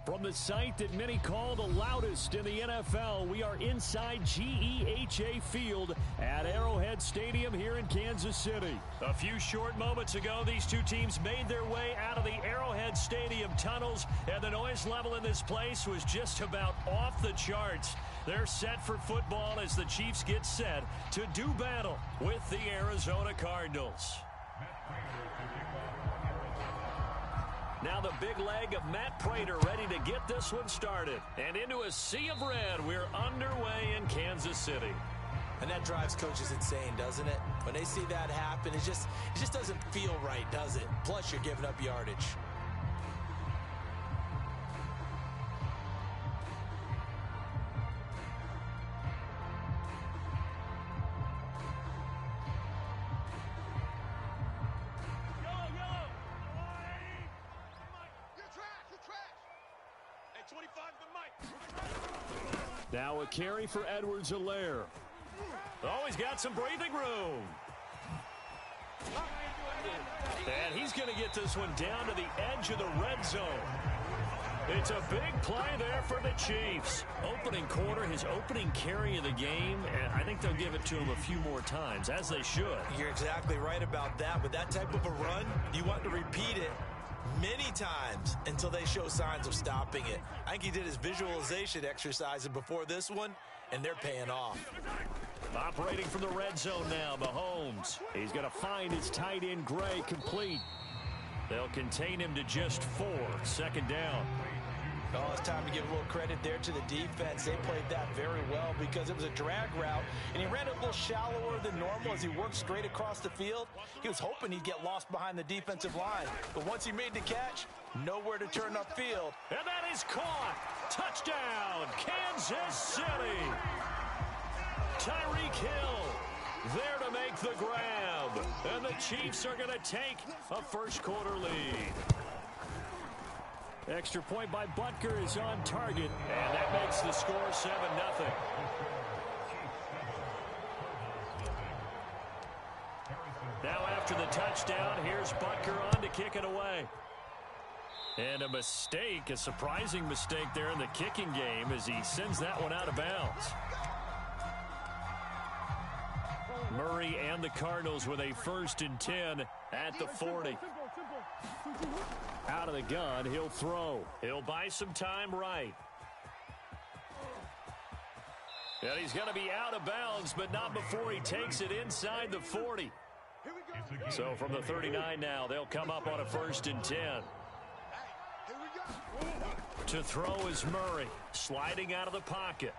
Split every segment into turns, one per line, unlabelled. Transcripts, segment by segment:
From the site that many call the loudest in the NFL, we are inside GEHA Field at Arrowhead Stadium here in Kansas City. A few short moments ago, these two teams made their way out of the Arrowhead Stadium tunnels, and the noise level in this place was just about off the charts. They're set for football as the Chiefs get set to do battle with the Arizona Cardinals. Now the big leg of Matt Prater ready to get this one started. And into a sea of red, we're underway in Kansas City.
And that drives coaches insane, doesn't it? When they see that happen, it just doesn't feel right, does it? Plus, you're giving up yardage.
Now a carry for Edwards-Helaire. Oh, he's got some breathing room. And he's going to get this one down to the edge of the red zone. It's a big play there for the Chiefs. Opening quarter, his opening carry of the game, and I think they'll give it to him a few more times, as they should.
You're exactly right about that. With that type of a run, you want to repeat it many times until they show signs of stopping it. I think he did his visualization exercises before this one, and they're paying off.
Operating from the red zone now, Mahomes. He's going to find his tight end, Gray, complete. They'll contain him to just 4. Second down.
Oh, it's time to give a little credit there to the defense. They played that very well because it was a drag route, and he ran it a little shallower than normal as he worked straight across the field. He was hoping he'd get lost behind the defensive line, but once he made the catch, nowhere to turn upfield.
And that is caught. Touchdown, Kansas City. Tyreek Hill there to make the grab, and the Chiefs are going to take a first-quarter lead. Extra point by Butker is on target, and that makes the score 7-0. Now after the touchdown, here's Butker on to kick it away. And a mistake, a surprising mistake there in the kicking game as he sends that one out of bounds. Murray and the Cardinals with a 1st and 10 at the 40. Out of the gun, he'll throw. He'll buy some time right. And he's going to be out of bounds, but not before he takes it inside the 40. So from the 39 now, they'll come up on a 1st and 10. To throw is Murray, sliding out of the pocket.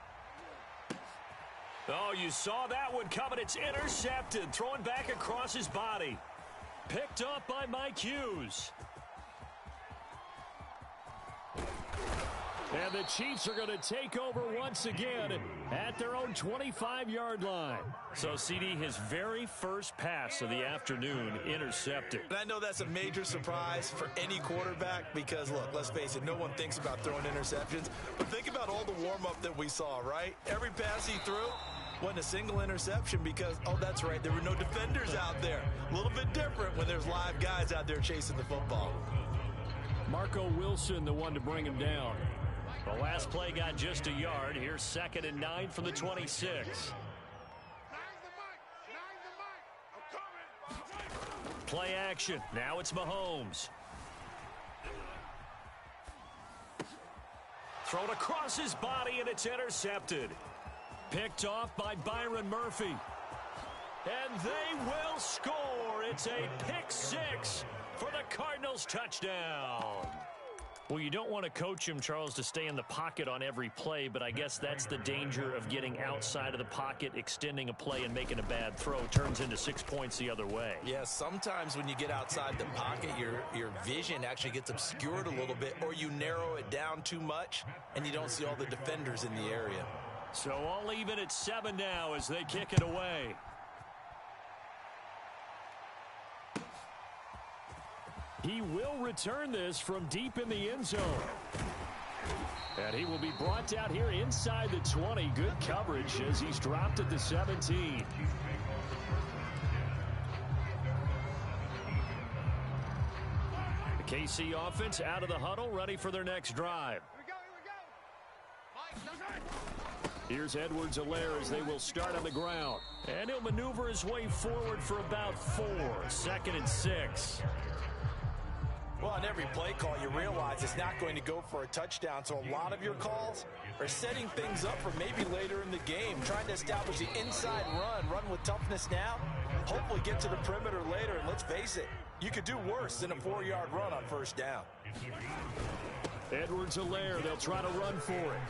Oh, you saw that one coming. It's intercepted, throwing back across his body. Picked up by Mike Hughes. And the Chiefs are going to take over once again at their own 25-yard line. So, CD, his very first pass of the afternoon intercepted.
And I know that's a major surprise for any quarterback because, look, let's face it, no one thinks about throwing interceptions. But think about all the warm-up that we saw, right? Every pass he threw wasn't a single interception because, oh, that's right, there were no defenders out there. A little bit different when there's live guys out there chasing the football.
Marco Wilson, the one to bring him down. The last play got just a yard. Here's 2nd and 9 from the 26. Play action. Now it's Mahomes. Thrown across his body, and it's intercepted. Picked off by Byron Murphy. And they will score. It's a pick 6 for the Cardinals touchdown. Well, you don't want to coach him, Charles, to stay in the pocket on every play, but I guess that's the danger of getting outside of the pocket, extending a play, and making a bad throw. Turns into 6 points the other way.
Yeah, sometimes when you get outside the pocket, your vision actually gets obscured a little bit, or you narrow it down too much, and you don't see all the defenders in the area.
So all even at 7 now as they kick it away. He will return this from deep in the end zone. And he will be brought down here inside the 20. Good coverage as he's dropped at the 17. The KC offense out of the huddle, ready for their next drive. Here's Edwards-Helaire as they will start on the ground. And he'll maneuver his way forward for about 4. 2nd and 6.
Well, on every play call, you realize it's not going to go for a touchdown. So a lot of your calls are setting things up for maybe later in the game, trying to establish the inside run with toughness now, hopefully get to the perimeter later. And let's face it, you could do worse than a 4-yard run on first down.
Edwards-Helaire, they'll try to run for it.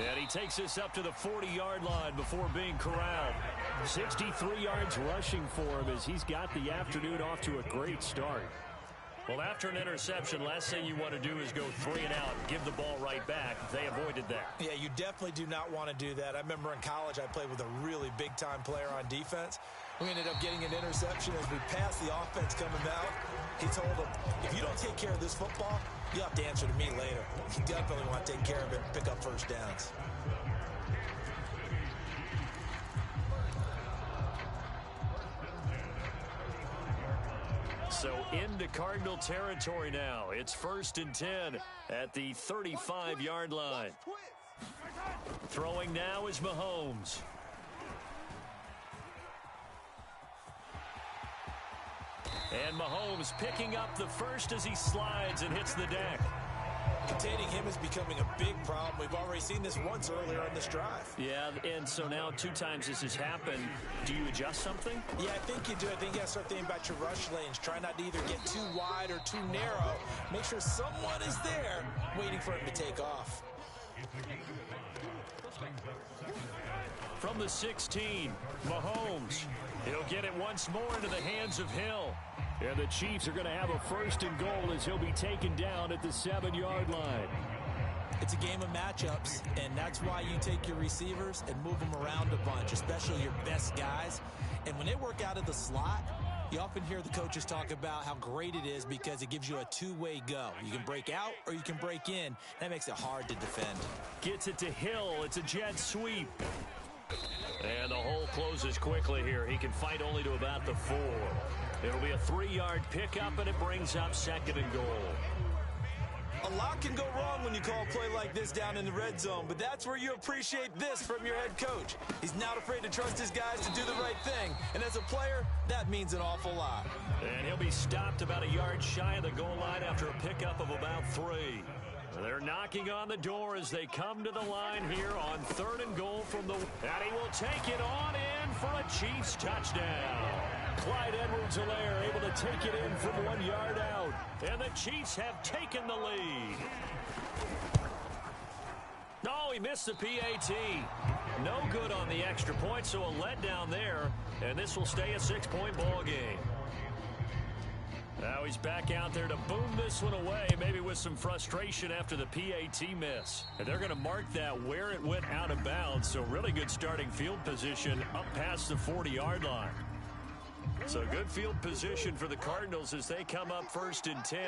And he takes this up to the 40-yard line before being corralled. 63 yards rushing for him as he's got the afternoon off to a great start. Well, after an interception, last thing you want to do is go 3 and out and give the ball right back. They avoided that.
Yeah, you definitely do not want to do that. I remember in college I played with a really big-time player on defense. We ended up getting an interception as we passed the offense coming out. He told him, if you don't take care of this football, you'll have to answer to me later. You definitely want to take care of it and pick up first downs.
So into Cardinal territory now. It's 1st and 10 at the 35-yard line. Throwing now is Mahomes. And Mahomes picking up the first as he slides and hits the deck.
Containing him is becoming a big problem. We've already seen this once earlier in this drive.
Yeah, and so now 2 times this has happened. Do you adjust something?
Yeah, I think you do. I think you got to start thinking about your rush lanes. Try not to either get too wide or too narrow. Make sure someone is there waiting for him to take off.
From the 16, Mahomes. He'll get it once more into the hands of Hill. And the Chiefs are going to have a 1st and goal as he'll be taken down at the 7-yard line.
It's a game of matchups, and that's why you take your receivers and move them around a bunch, especially your best guys. And when they work out of the slot, you often hear the coaches talk about how great it is because it gives you a 2-way go. You can break out or you can break in. That makes it hard to defend.
Gets it to Hill. It's a jet sweep. And the hole closes quickly here. He can fight only to about the 4. It'll be a 3-yard pickup, and it brings up 2nd and goal.
A lot can go wrong when you call a play like this down in the red zone, but that's where you appreciate this from your head coach. He's not afraid to trust his guys to do the right thing, and as a player, that means an awful lot.
And he'll be stopped about a yard shy of the goal line after a pickup of about 3. They're knocking on the door as they come to the line here on 3rd and goal from the... And he will take it on in for a Chiefs touchdown. Clyde Edwards-Helaire able to take it in from 1 yard out. And the Chiefs have taken the lead. No, he missed the PAT. No good on the extra point, so a letdown there. And this will stay a 6-point ball game. Now he's back out there to boom this one away, maybe with some frustration after the PAT miss. And they're going to mark that where it went out of bounds, so really good starting field position up past the 40-yard line. So good field position for the Cardinals as they come up 1st and 10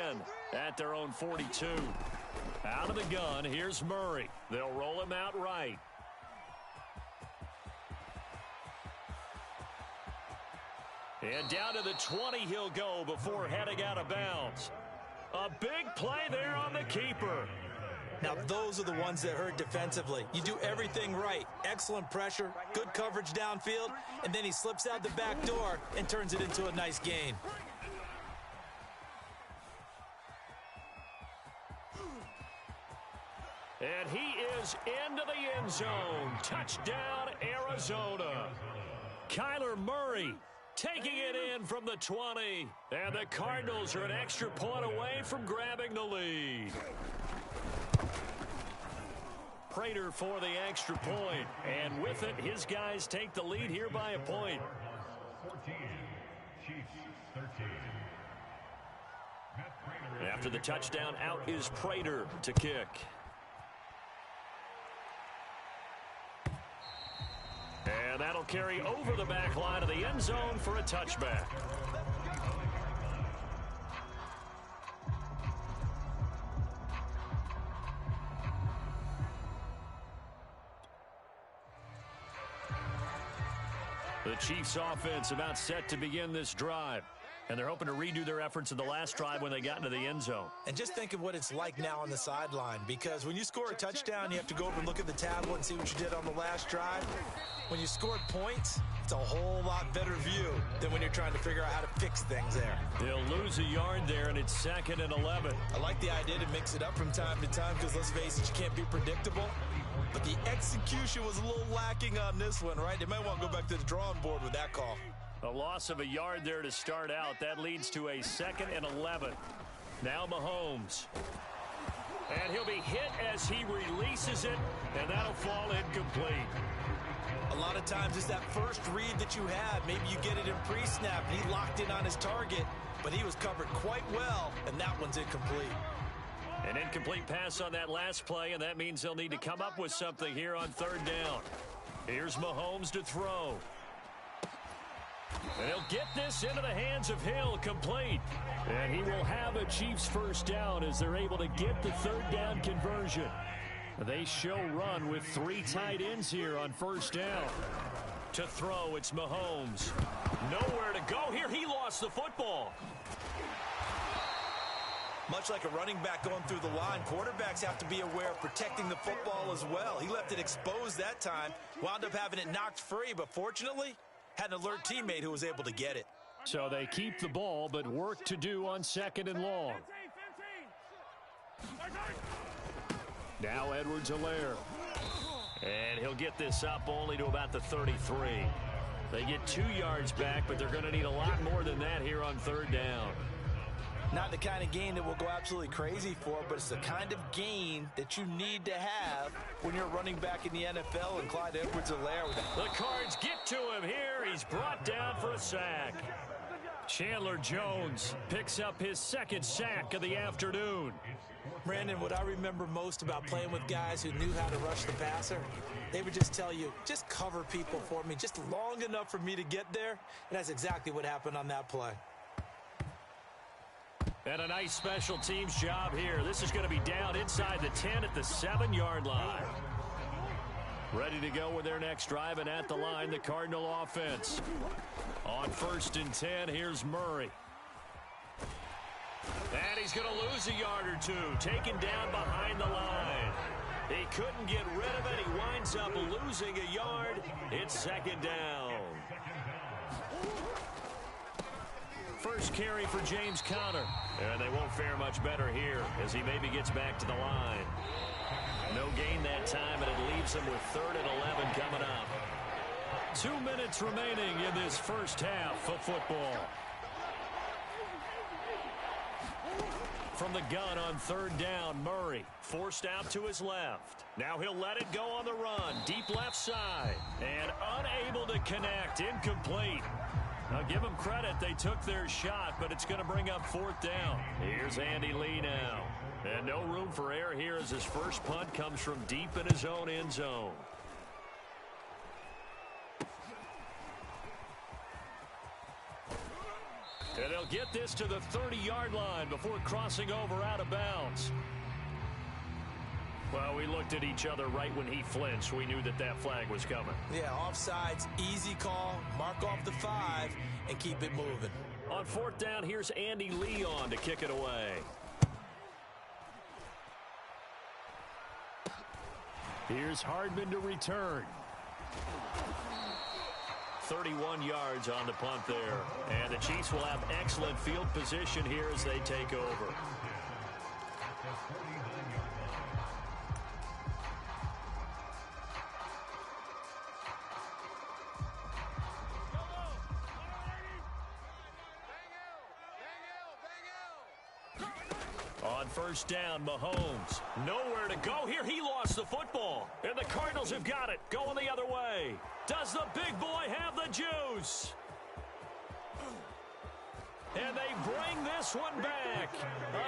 at their own 42. Out of the gun, here's Murray. They'll roll him out right. And down to the 20 he'll go before heading out of bounds. A big play there on the keeper.
Now, those are the ones that hurt defensively. You do everything right. Excellent pressure, good coverage downfield, and then he slips out the back door and turns it into a nice gain.
And he is into the end zone. Touchdown, Arizona. Kyler Murray taking it in from the 20. And the Cardinals are an extra point away from grabbing the lead. Prater for the extra point. And with it, his guys take the lead here by a point.
14, Chiefs 13.
After the touchdown, out is Prater to kick. And that'll carry over the back line of the end zone for a touchback. The Chiefs offense about set to begin this drive. And they're hoping to redo their efforts in the last drive when they got into the end zone.
And just think of what it's like now on the sideline, because when you score a touchdown, you have to go over and look at the tablet and see what you did on the last drive. When you scored points, it's a whole lot better view than when you're trying to figure out how to fix things there.
They'll lose a yard there, and it's 2nd and 11.
I like the idea to mix it up from time to time because, let's face it, you can't be predictable. But the execution was a little lacking on this one, right? They might want to go back to the drawing board with that call.
A loss of a yard there to start out. That leads to a 2nd and 11. Now Mahomes. And he'll be hit as he releases it, and that'll fall incomplete.
A lot of times it's that first read that you have. Maybe you get it in pre-snap, and he locked in on his target, but he was covered quite well, and that one's incomplete.
An incomplete pass on that last play, and that means they'll need to come up with something here on 3rd down. Here's Mahomes to throw. And he'll get this into the hands of Hill, complete. And he will have a Chiefs first down as they're able to get the 3rd down conversion. They show run with 3 tight ends here on 1st down. To throw, it's Mahomes. Nowhere to go here. He lost the football.
Much like a running back going through the line, quarterbacks have to be aware of protecting the football as well. He left it exposed that time, wound up having it knocked free, but fortunately, had an alert teammate who was able to get it.
So they keep the ball, but work to do on 2nd and long. Now Edwards-Helaire. And he'll get this up only to about the 33. They get 2 yards back, but they're going to need a lot more than that here on 3rd down.
Not the kind of gain that we'll go absolutely crazy for, but it's the kind of gain that you need to have when you're running back in the NFL, and Clyde Edwards-Helaire.
The Cards get to him here. He's brought down for a sack. Chandler Jones picks up his 2nd sack of the afternoon.
Brandon, what I remember most about playing with guys who knew how to rush the passer, they would just tell you, just cover people for me, just long enough for me to get there. And that's exactly what happened on that play.
And a nice special teams job here. This is going to be down inside the 10 at the 7-yard line. Ready to go with their next drive, and at the line, the Cardinal offense. On 1st and 10, here's Murray. And he's going to lose a yard or 2, taken down behind the line. He couldn't get rid of it. He winds up losing a yard. It's 2nd down. First carry for James Conner. And they won't fare much better here as he maybe gets back to the line. No gain that time, and it leaves them with 3rd and 11 coming up. 2 minutes remaining in this first half of football. From the gun on 3rd down, Murray forced out to his left. Now he'll let it go on the run. Deep left side. And unable to connect. Incomplete. Now give them credit. They took their shot, but it's going to bring up 4th down. Here's Andy Lee now. And no room for error here as his first punt comes from deep in his own end zone. And they'll get this to the 30-yard line before crossing over out of bounds. Well, we looked at each other right when he flinched. We knew that that flag was coming.
Yeah, offsides, easy call, mark off the 5, and keep it moving.
On 4th down, here's Andy Lee on to kick it away. Here's Hardman to return. 31 yards on the punt there. And the Chiefs will have excellent field position here as they take over. On 1st down, Mahomes. Nowhere to go here. He lost the football. And the Cardinals have got it. Going the other way. Does the big boy have the juice? And they bring this one back.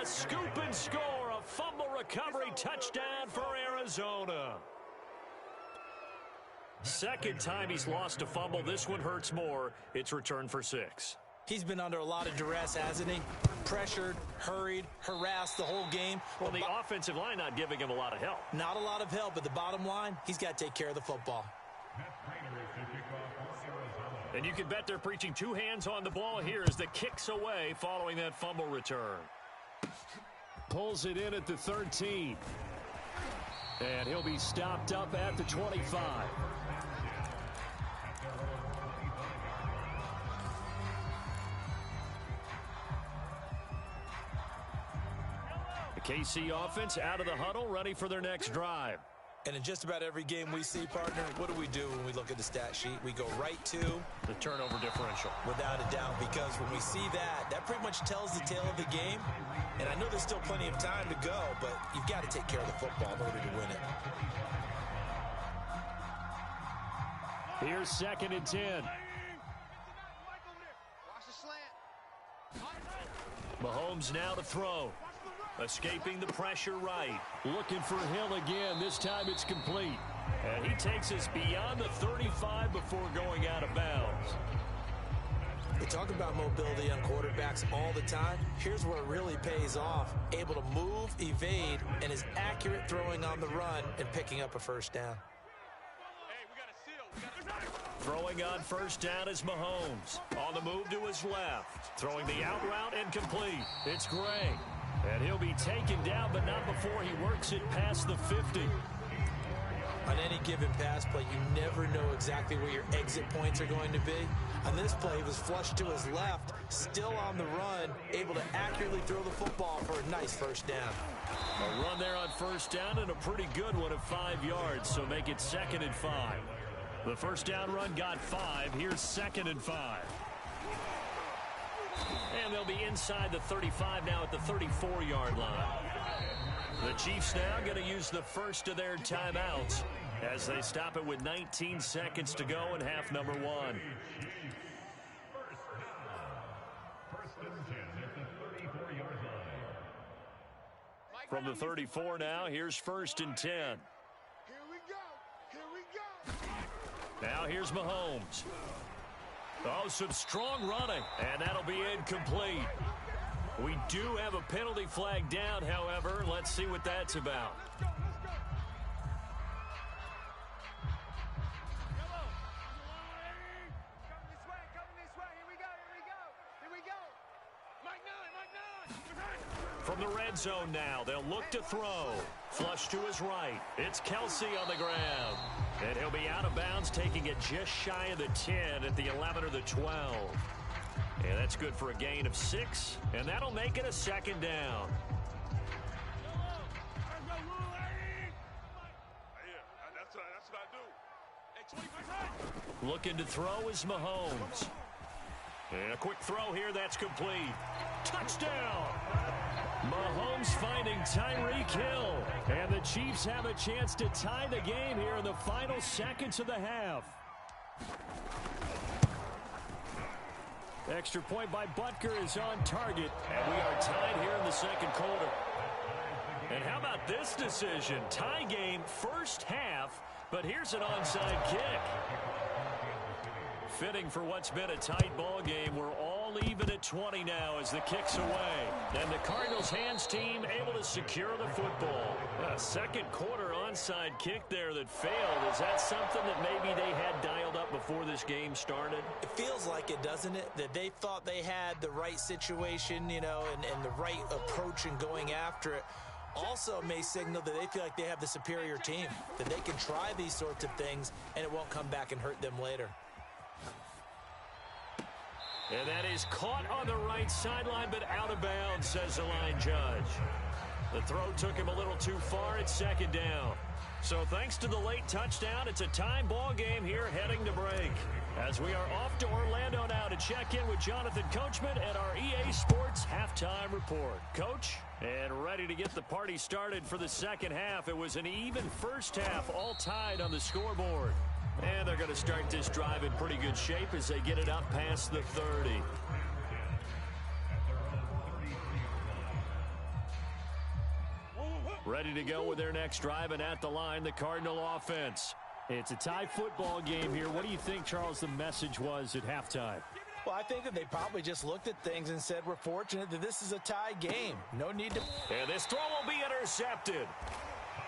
A scoop and score. A fumble recovery touchdown for Arizona. Second time he's lost a fumble. This one hurts more. It's returned for 6.
He's been under a lot of duress, hasn't he? Pressured, hurried, harassed the whole game.
Well, the offensive line not giving him a lot of help.
Not a lot of help, but the bottom line, he's got to take care of the football.
And you can bet they're preaching two hands on the ball here as the kick's away following that fumble return.
Pulls it in at the 13. And he'll be stopped up at the 25.
The KC offense out of the huddle, ready for their next drive.
And in just about every game we see, partner, what do we do when we look at the stat sheet? We go right to
the turnover differential.
Without a doubt, because when we see that, that pretty much tells the tale of the game. And I know there's still plenty of time to go, but you've got to take care of the football in order to win it.
Here's 2nd and 10.
Mahomes now to throw. Escaping the pressure right.
Looking for Hill again. This time it's complete.
And he takes us beyond the 35 before going out of bounds.
They talk about mobility on quarterbacks all the time. Here's where it really pays off. Able to move, evade, and is accurate throwing on the run and picking up a first down.
Throwing on first down is Mahomes. On the move to his left. Throwing the out route incomplete. It's Gray. And he'll be taken down, but not before he works it past the 50.
On any given pass play, you never know exactly where your exit points are going to be. On this play, he was flushed to his left, still on the run, able to accurately throw the football for a nice first down.
A run there on first down and a pretty good one of 5 yards, so make it 2nd and 5. The first down run got 5. Here's 2nd and 5. And they'll be inside the 35 now at the 34-yard line. The Chiefs now going to use the first of their timeouts as they stop it with 19 seconds to go in half number 1.
First and 10 at the 34-yard line.
From the 34 now, here's 1st and 10.
Here we go. Here we go.
Now here's Mahomes. Oh, some strong running, and that'll be incomplete. We do have a penalty flag down, however. Let's see what that's about. From the red zone now, they'll look to throw. Flush to his right. It's Kelsey on the ground. And he'll be out of bounds, taking it just shy of the 10 at the 11 or the 12. And that's good for a gain of 6, and that'll make it a 2nd down. Looking to throw is Mahomes. And a quick throw here, that's complete. Touchdown! Mahomes finding Tyreek Hill.
And the Chiefs have a chance to tie the game here in the final seconds of the half. Extra point by Butker is on target.
And we are tied here in the 2nd quarter. And how about this decision? Tie game, first half, but here's an onside kick. Fitting for what's been a tight ball game. We're all even at 20 now as the kick's away. And the Cardinals hands team able to secure the football. A 2nd quarter onside kick there that failed. Is that something that maybe they had dialed up before this game started?
It feels like it, doesn't it? That they thought they had the right situation, you know, and the right approach in going after it. Also may signal that they feel like they have the superior team, that they can try these sorts of things and it won't come back and hurt them later.
And that is caught on the right sideline, but out of bounds, says the line judge. The throw took him a little too far. It's 2nd down. So thanks to the late touchdown, it's a time ball game here heading to break. As we are off to Orlando now to check in with Jonathan Coachman at our EA Sports Halftime Report. Coach, and ready to get the party started for the 2nd half. It was an even first half, all tied on the scoreboard. And they're going to start this drive in pretty good shape as they get it up past the 30. Ready to go with their next drive, and at the line, the Cardinal offense.
It's a tie football game here. What do you think, Charles, the message was at halftime?
Well, I think that they probably just looked at things and said, we're fortunate that this is a tie game. No need to...
And this throw will be intercepted.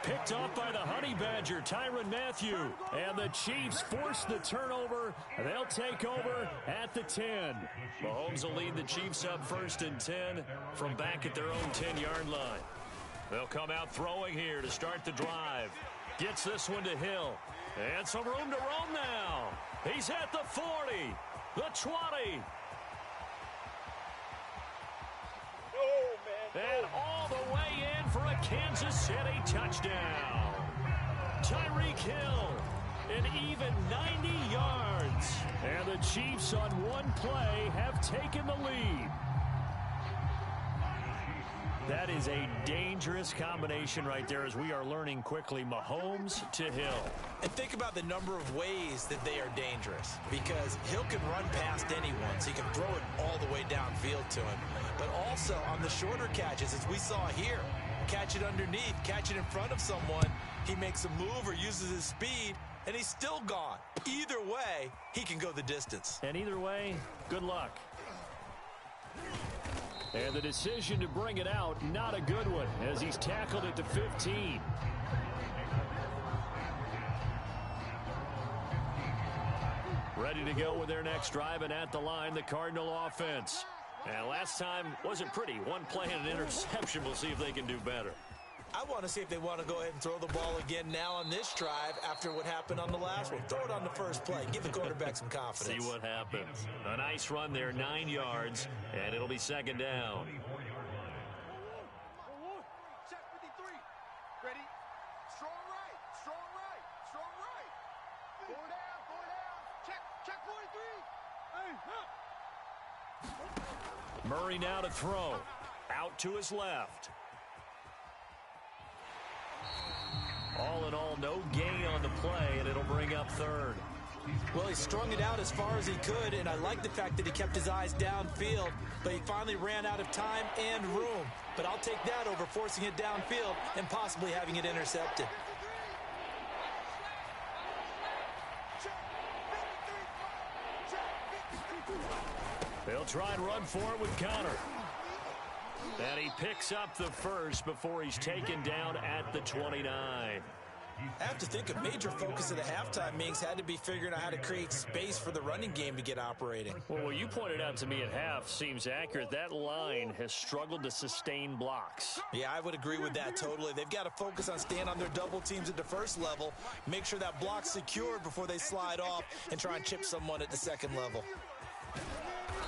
Picked off by the Honey Badger, Tyrann Mathieu. And the Chiefs force the turnover. They'll take over at the 10. Mahomes will lead the Chiefs up 1st and 10 from back at their own 10-yard line. They'll come out throwing here to start the drive. Gets this one to Hill. And some room to roam now. He's at the 40, the 20. And all the way in for a Kansas City touchdown. Tyreek Hill, an even 90 yards. And the Chiefs on one play have taken the lead. That is a dangerous combination right there as we are learning quickly. Mahomes to Hill.
And think about the number of ways that they are dangerous, because Hill can run past anyone, so he can throw it all the way downfield to him. But also on the shorter catches, as we saw here, catch it underneath, catch it in front of someone, he makes a move or uses his speed, and he's still gone. Either way, he can go the distance.
And either way, good luck. And the decision to bring it out, not a good one, as he's tackled at the 15. Ready to go with their next drive, and at the line, the Cardinal offense. And last time wasn't pretty. One play and an interception. We'll see if they can do better.
I want to see if they want to go ahead and throw the ball again now on this drive after what happened on the last one. Throw it on the first play. Give the quarterback some confidence.
See what happens. A nice run there, 9 yards, and it'll be 2nd down.
Check 53. Ready? Strong right. Strong right. Strong right. Going down. Going down. Check 43. Hey,
Murray now to throw. Out to his left. All in all, no gain on the play, and it'll bring up 3rd.
Well, he strung it out as far as he could, and I like the fact that he kept his eyes downfield, but he finally ran out of time and room. But I'll take that over forcing it downfield and possibly having it intercepted.
They'll try and run for it with Connor. And he picks up the first before he's taken down at the 29.
I have to think a major focus of the halftime meetings had to be figuring out how to create space for the running game to get operating.
Well, what you pointed out to me at half seems accurate. That line has struggled to sustain blocks.
Yeah, I would agree with that totally. They've got to focus on staying on their double teams at the first level, make sure that block's secured before they slide off and try and chip someone at the second level.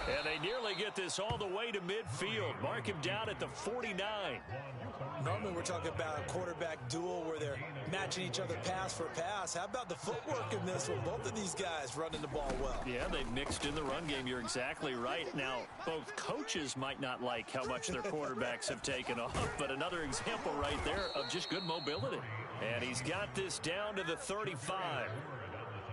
And they nearly get this all the way to midfield. Mark him down at the 49.
Normally we're talking about a quarterback duel where they're matching each other pass for pass. How about the footwork in this one? Both of these guys running the ball well.
Yeah, they've mixed in the run game. You're exactly right. Now, both coaches might not like how much their quarterbacks have taken off, but another example right there of just good mobility. And he's got this down to the 35.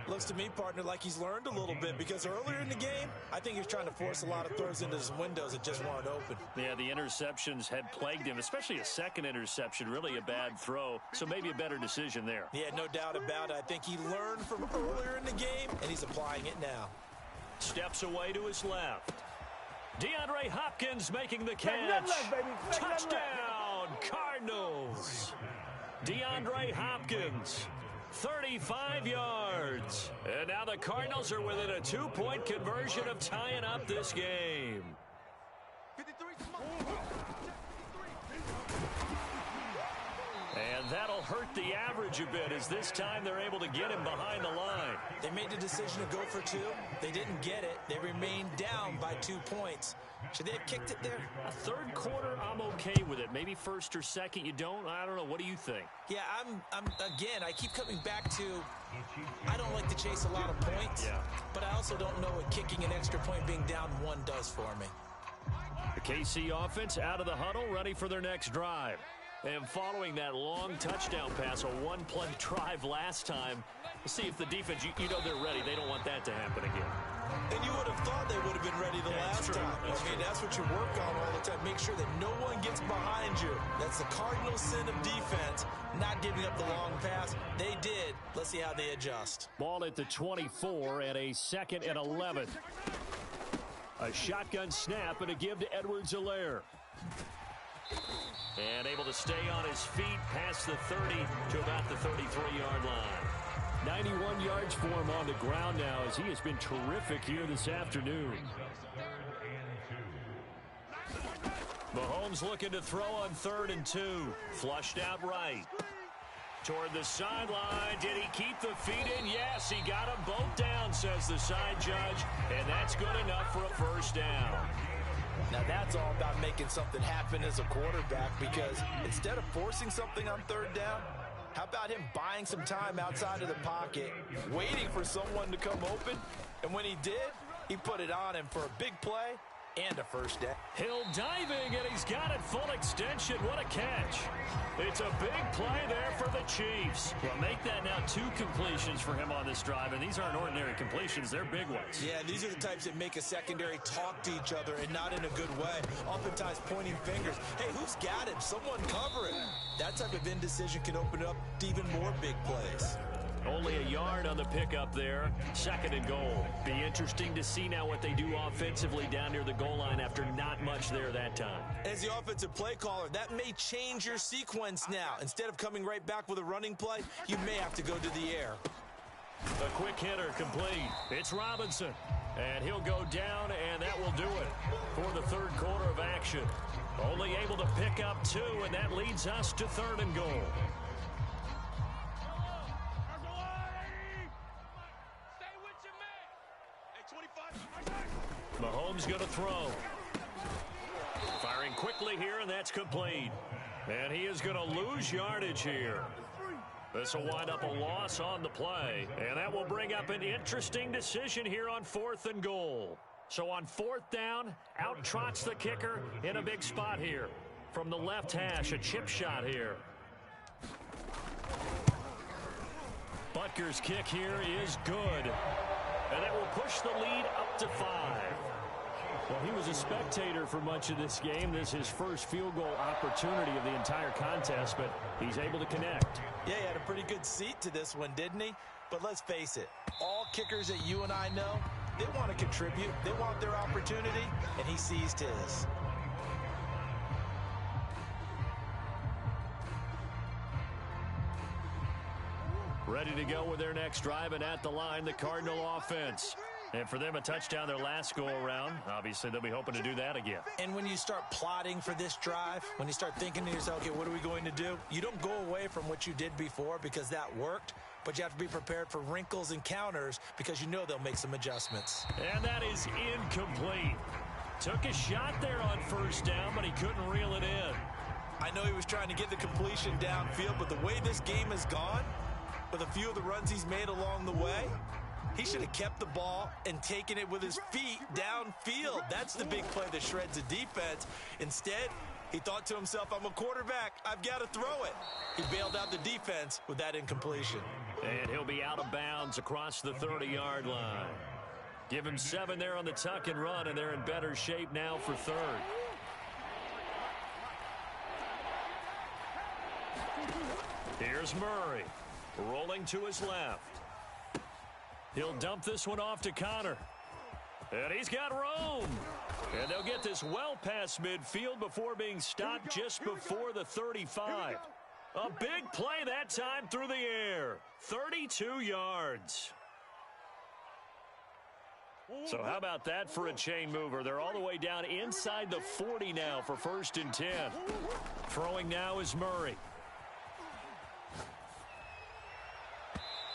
Looks to me, partner, like he's learned a little bit, because earlier in the game, I think he was trying to force a lot of throws into some windows that just weren't open.
Yeah, the interceptions had plagued him, especially a second interception, really a bad throw, so maybe a better decision there.
Yeah, no doubt about it. I think he learned from earlier in the game, and he's applying it now.
Steps away to his left. DeAndre Hopkins making the catch. Touchdown, Cardinals. DeAndre Hopkins. 35 yards. And now the Cardinals are within a 2-point conversion of tying up this game.
53.
And that'll hurt the average a bit, as this time they're able to get him behind the line.
They made the decision to go for 2. They didn't get it. They remained down by 2 points. Should they have kicked it there?
A third quarter, I'm okay with it. Maybe first or second, you don't? I don't know. What do you think?
Yeah, again, I keep coming back to, I don't like to chase a lot of points, but I also don't know what kicking an extra point being down 1 does for me.
The KC offense out of the huddle, ready for their next drive. And following that long touchdown pass, a one-play drive last time, we'll see if the defense, you know they're ready. They don't want that to happen again.
And you would have thought they would have been ready the last time. That's what you work on all the time. Make sure that no one gets behind you. That's the cardinal sin of defense, not giving up the long pass. They did. Let's see how they adjust.
Ball at the 24 and a 2nd and 11. A shotgun snap and a give to Edwards-Helaire.
And able to stay on his feet past the 30 to about the 33-yard line.
91 yards for him on the ground now as he has been terrific here this afternoon.
Mahomes looking to throw on 3rd and 2. Flushed out right. Toward the sideline. Did he keep the feet in? Yes, he got them both down, says the side judge. And that's good enough for a first down.
Now that's all about making something happen as a quarterback, because instead of forcing something on 3rd down, how about him buying some time outside of the pocket, waiting for someone to come open, and when he did, he put it on him for a big play and a first down.
Hill diving, and he's got it full extension. What a catch.
It's a big play there for the Chiefs.
Well, make that now 2 completions for him on this drive, and these aren't ordinary completions. They're big ones.
Yeah, these are the types that make a secondary talk to each other, and not in a good way. Oftentimes pointing fingers. Hey, who's got him? Someone cover it. That type of indecision can open up to even more big plays.
Only a yard on the pickup there. 2nd and goal. Be interesting to see now what they do offensively down near the goal line after not much there that time.
As the offensive play caller, that may change your sequence now. Instead of coming right back with a running play, you may have to go to the air.
A quick hitter complete. It's Robinson. And he'll go down, and that will do it for the 3rd quarter of action. Only able to pick up 2, and that leads us to 3rd and goal. Mahomes going to throw. Firing quickly here, and that's complete. And he is going to lose yardage here. This will wind up a loss on the play. And that will bring up an interesting decision here on 4th and goal. So on 4th down, out trots the kicker in a big spot here. From the left hash, a chip shot here.
Butker's kick here is good.
And that will push the lead up to 5.
Well, he was a spectator for much of this game. This is his first field goal opportunity of the entire contest, but he's able to connect.
Yeah, he had a pretty good seat to this one, didn't he? But let's face it, all kickers that you and I know, they want to contribute. They want their opportunity, and he seized his.
Ready to go with their next drive, and at the line, the Cardinal offense. And for them, a touchdown their last go-around. Obviously, they'll be hoping to do that again.
And when you start plotting for this drive, when you start thinking to yourself, okay, what are we going to do? You don't go away from what you did before because that worked, but you have to be prepared for wrinkles and counters because you know they'll make some adjustments.
And that is incomplete. Took a shot there on 1st down, but he couldn't reel it in.
I know he was trying to get the completion downfield, but the way this game has gone, with a few of the runs he's made along the way, he should have kept the ball and taken it with his feet downfield. That's the big play that shreds the defense. Instead, he thought to himself, I'm a quarterback. I've got to throw it. He bailed out the defense with that incompletion.
And he'll be out of bounds across the 30-yard line. Give him 7 there on the tuck and run, and they're in better shape now for 3rd. Here's Murray. Rolling to his left. He'll dump this one off to Connor. And he's got room. And they'll get this well past midfield before being stopped just before the 35. A big play that time through the air. 32 yards. So how about that for a chain mover? They're all the way down inside the 40 now for 1st and 10. Throwing now is Murray.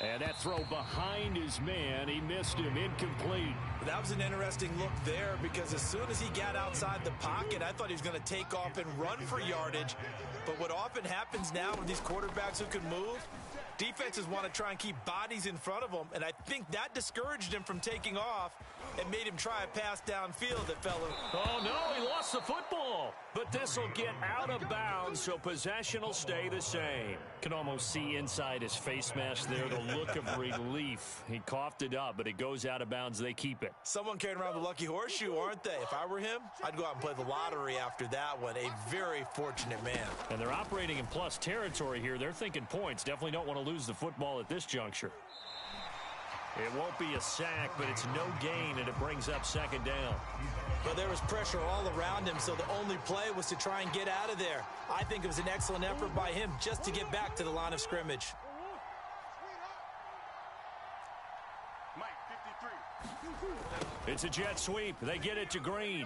And that throw behind his man, he missed him, incomplete.
That was an interesting look there because as soon as he got outside the pocket, I thought he was going to take off and run for yardage. But what often happens now with these quarterbacks who can move, defenses want to try and keep bodies in front of them, and I think that discouraged him from taking off and made him try a pass downfield that fell in.
Oh, no, he lost the football. But this will get out of bounds, so possession will stay the same.
Can almost see inside his face mask there the look of relief. He coughed it up, but it goes out of bounds. They keep it.
Someone carrying around the lucky horseshoe, aren't they? If I were him, I'd go out and play the lottery after that one. A very fortunate man.
And they're operating in plus territory here. They're thinking points. Definitely don't want to lose the football at this juncture. It won't be a sack, but it's no gain, and it brings up second down.
But there was pressure all around him, so the only play was to try and get out of there. I think it was an excellent effort by him just to get back to the line of scrimmage.
It's a jet sweep. They get it to Green.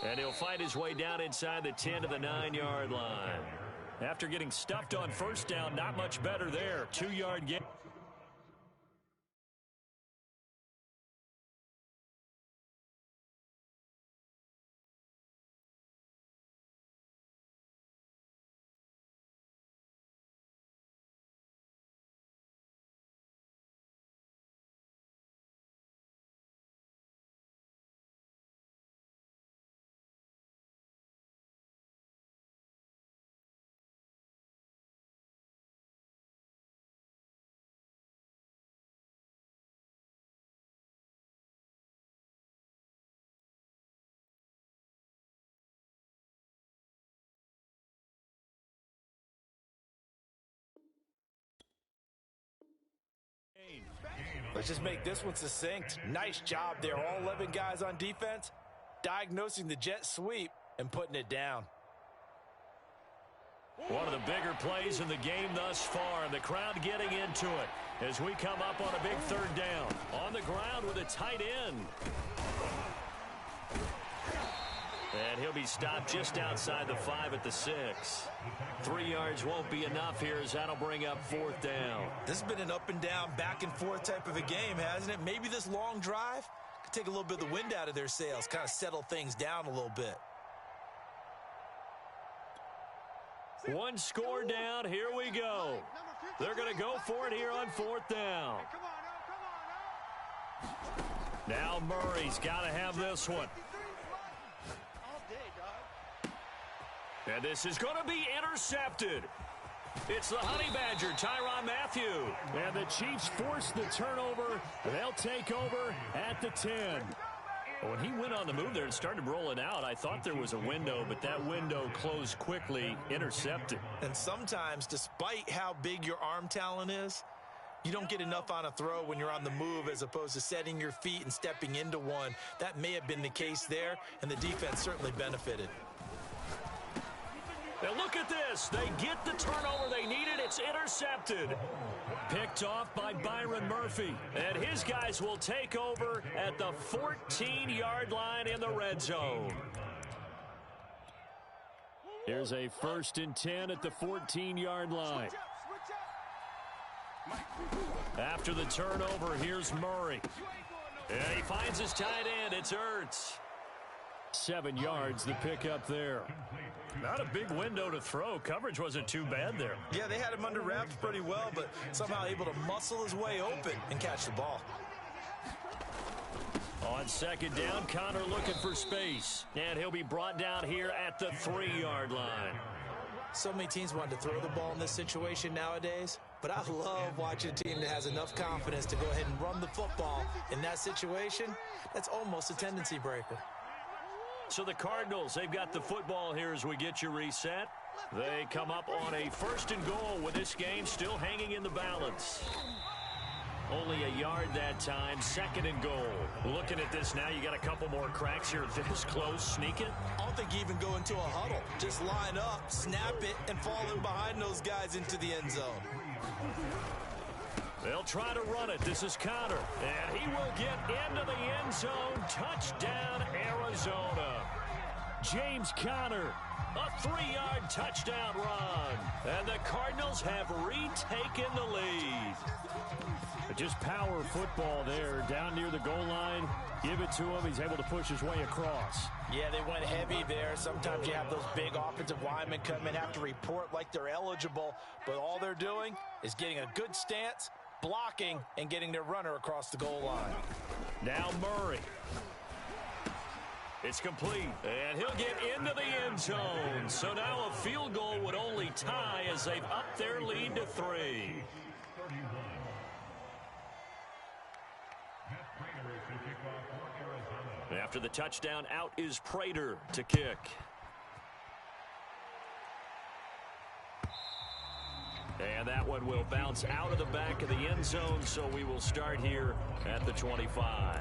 And he'll fight his way down inside the 10 to the 9-yard line. After getting stuffed on first down, not much better there. 2-yard gain.
Let's just make this one succinct. Nice job there. All 11 guys on defense, diagnosing the jet sweep and putting it down.
One of the bigger plays in the game thus far, and the crowd getting into it as we come up on a big third down. On the ground with a tight end. And he'll be stopped just outside the 5 at the 6. 3 yards won't be enough here as that'll bring up fourth down.
This has been an up and down, back and forth type of a game, hasn't it? Maybe this long drive could take a little bit of the wind out of their sails, kind of settle things down a little bit.
One score down. Here we go. They're going to go for it here on fourth down. Now Murray's got to have this one. And this is going to be intercepted. It's the Honey Badger, Tyrann Mathieu. And the Chiefs force the turnover. They'll take over at the 10. When he went on the move there and started rolling out, I thought there was a window, but that window closed quickly, intercepted.
And sometimes, despite how big your arm talent is, you don't get enough on a throw when you're on the move as opposed to setting your feet and stepping into one. That may have been the case there, and the defense certainly benefited.
And look at this. They get the turnover they needed. It's intercepted. Picked off by Byron Murphy. And his guys will take over at the 14-yard line in the red zone. Here's a 1st and 10 at the 14-yard line. After the turnover, here's Murray. And he finds his tight end. It's Ertz. 7 yards, the pickup there. Not a big window to throw. Coverage wasn't too bad there.
Yeah, they had him under wraps pretty well, but somehow able to muscle his way open and catch the ball.
On second down, Connor looking for space. And he'll be brought down here at the 3-yard line.
So many teams want to throw the ball in this situation nowadays, but I love watching a team that has enough confidence to go ahead and run the football. In that situation, that's almost a tendency breaker.
So the Cardinals, they've got the football here as we get you reset. They come up on a 1st and goal with this game still hanging in the balance. Only a yard that time, 2nd and goal. Looking at this now, you got a couple more cracks here this close. Sneak it.
I don't think you even go into a huddle. Just line up, snap it, and fall in behind those guys into the end zone.
They'll try to run it. This is Connor. And he will get into the end zone. Touchdown, Arizona. James Conner, a 3-yard touchdown run. And the Cardinals have retaken the lead. Just power football there down near the goal line. Give it to him. He's able to push his way across.
Yeah, they went heavy there. Sometimes you have those big offensive linemen come in, have to report like they're eligible, but all they're doing is getting a good stance, blocking, and getting their runner across the goal line.
Now Murray. It's complete, and he'll get into the end zone. So now a field goal would only tie as they've upped their lead to 3. After the touchdown, out is Prater to kick.
And that one will bounce out of the back of the end zone, so we will start here at the 25.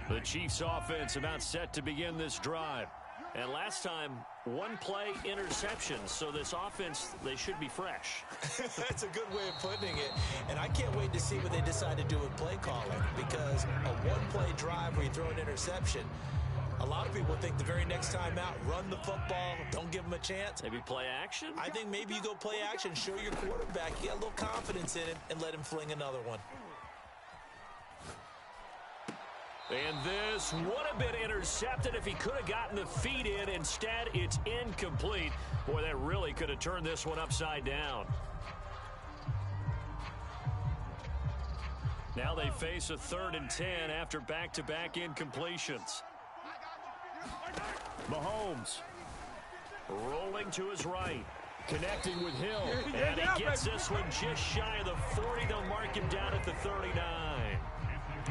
The Chiefs offense about set to begin this drive. And last time, one play interception, so this offense, they should be fresh.
That's a good way of putting it. And I can't wait to see what they decide to do with play calling, because a one-play drive where you throw an interception, a lot of people think the very next time out, run the football, don't give them a chance.
Maybe play action?
I think maybe you go play action, show your quarterback, get a little confidence in him, and let him fling another one.
And this would have been intercepted if he could have gotten the feet in. Instead, it's incomplete. Boy, that really could have turned this one upside down. Now they face a 3rd and 10 after back-to-back incompletions. Mahomes rolling to his right, connecting with Hill, and he gets this one just shy of the 40. They'll mark him down at the 39.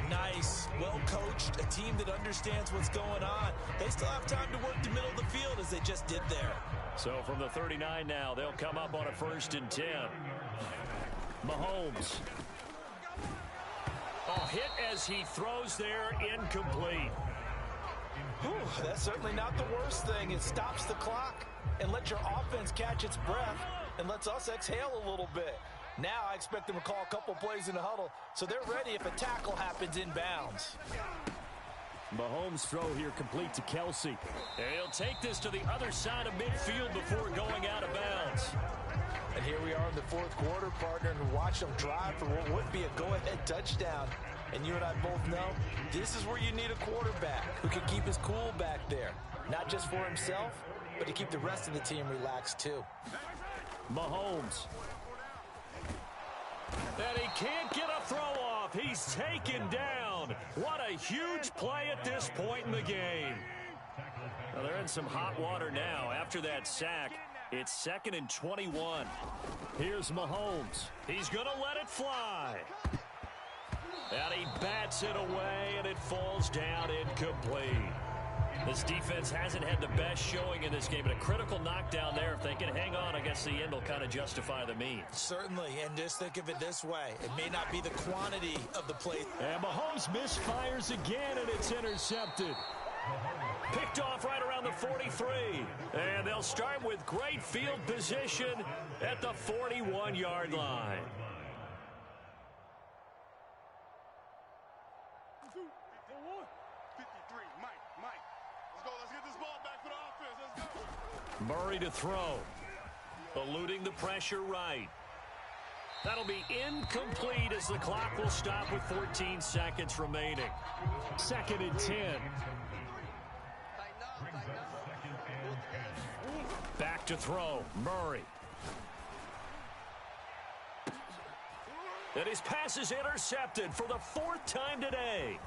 Nice, well coached, a team that understands what's going on. They still have time to work the middle of the field as they just did there.
So from the 39 now, they'll come up on a 1st and 10. Mahomes. Oh, hit as he throws there, incomplete.
Whew, that's certainly not the worst thing. It stops the clock and lets your offense catch its breath and lets us exhale a little bit. Now I expect them to call a couple plays in the huddle, so they're ready if a tackle happens inbounds.
Mahomes' throw here complete to Kelsey.
And he'll take this to the other side of midfield before going out of bounds.
And here we are in the 4th quarter, partner, and watch them drive for what would be a go-ahead touchdown. And you and I both know this is where you need a quarterback who can keep his cool back there. Not just for himself, but to keep the rest of the team relaxed too.
Mahomes. And he can't get a throw off. He's taken down. What a huge play at this point in the game. Well, they're in some hot water now. After that sack, it's 2nd and 21.
Here's Mahomes.
He's going to let it fly. And he bats it away, and it falls down incomplete. This defense hasn't had the best showing in this game, but a critical knockdown there. If they can hang on, I guess the end will kind of justify the means.
Certainly, and just think of it this way. It may not be the quantity of the play.
And Mahomes misfires again, and it's intercepted.
Picked off right around the 43. And they'll start with great field position at the 41-yard line. Murray to throw. Eluding the pressure right. That'll be incomplete as the clock will stop with 14 seconds remaining.
2nd and 10.
Back to throw. Murray. And his pass is intercepted for the 4th time today.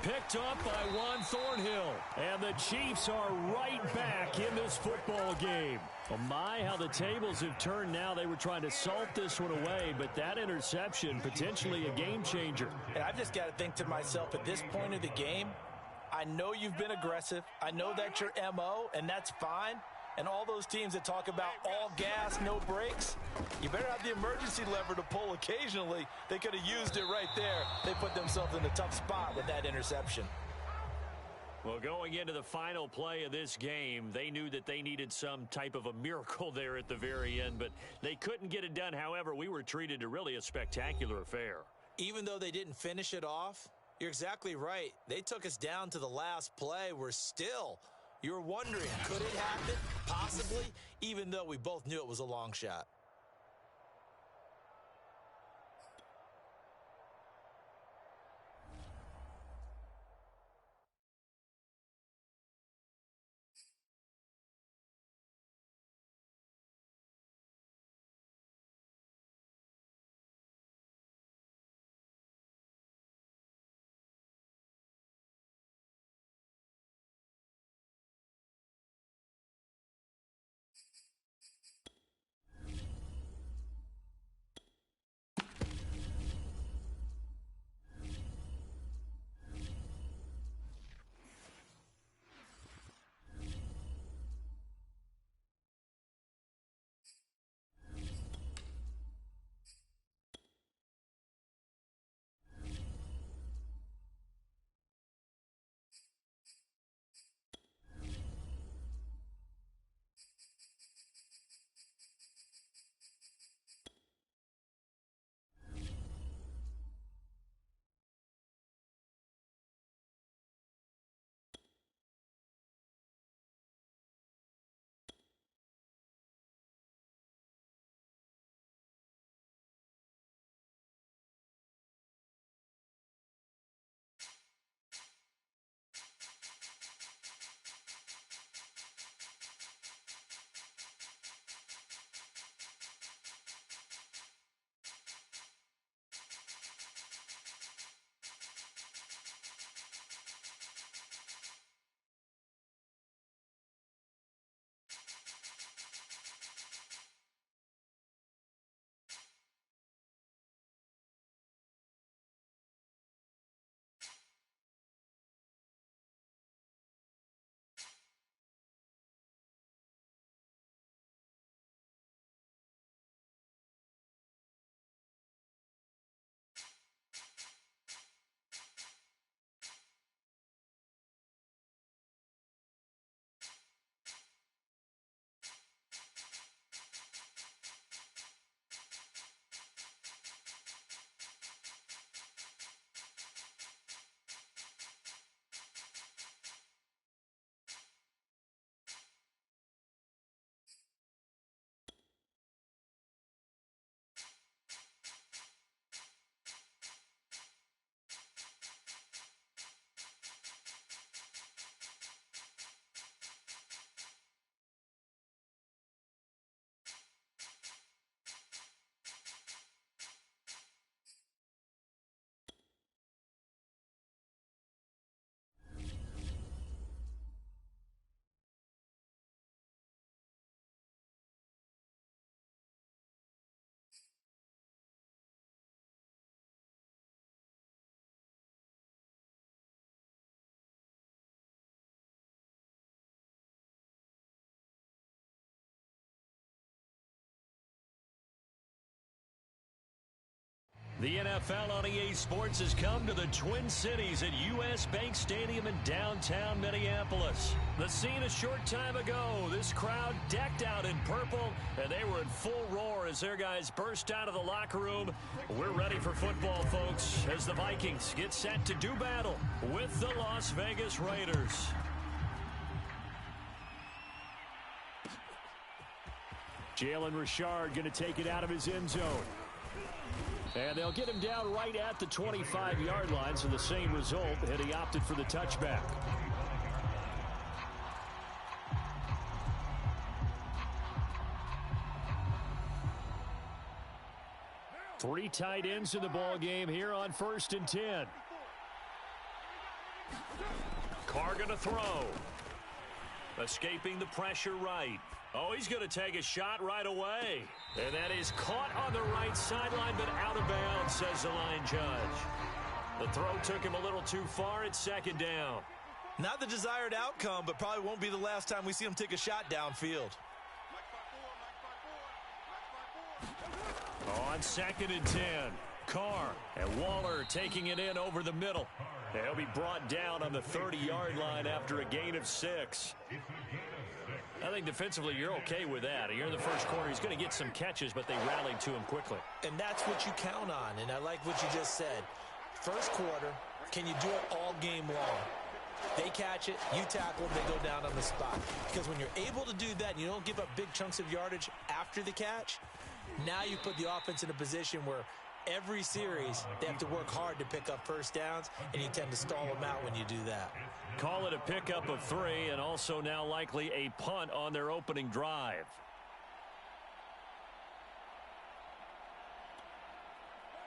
Picked up by Juan Thornhill. And the Chiefs are right back in this football game. Oh my, how the tables have turned now. They were trying to salt this one away, but that interception, potentially a game changer.
And I've just got to think to myself, at this point of the game, I know you've been aggressive. I know that's your MO, and that's fine. And all those teams that talk about all gas, no brakes, you better have the emergency lever to pull occasionally. They could have used it right there. They put themselves in a tough spot with that interception.
Well, going into the final play of this game, they knew that they needed some type of a miracle there at the very end, but they couldn't get it done. However, we were treated to really a spectacular affair.
Even though they didn't finish it off, you're exactly right. They took us down to the last play. We're still... You're wondering, could it happen? Possibly, even though we both knew it was a long shot.
The NFL on EA Sports has come to the Twin Cities at U.S. Bank Stadium in downtown Minneapolis. The scene a short time ago, this crowd decked out in purple, and they were in full roar as their guys burst out of the locker room. We're ready for football, folks, as the Vikings get set to do battle with the Las Vegas Raiders. Jalen Richard going to take it out of his end zone. And they'll get him down right at the 25-yard line, so the same result, and he opted for the touchback. Three tight ends in the ball game here on 1st and 10. Carr going to throw. Escaping the pressure right. Oh, he's going to take a shot right away. And that is caught on the right sideline, but out of bounds, says the line judge. The throw took him a little too far. It's 2nd down.
Not the desired outcome, but probably won't be the last time we see him take a shot downfield.
On 2nd and 10, Carr and Waller taking it in over the middle. He'll be brought down on the 30-yard line after a gain of 6. I think defensively you're okay with that. You're in the first quarter. He's going to get some catches, but they rallied to him quickly.
And that's what you count on, and I like what you just said. First quarter, can you do it all game long? They catch it, you tackle them, they go down on the spot. Because when you're able to do that and you don't give up big chunks of yardage after the catch, now you put the offense in a position where every series they have to work hard to pick up first downs, and you tend to stall them out when you do that.
Call it a pickup of 3, and also now likely a punt on their opening drive.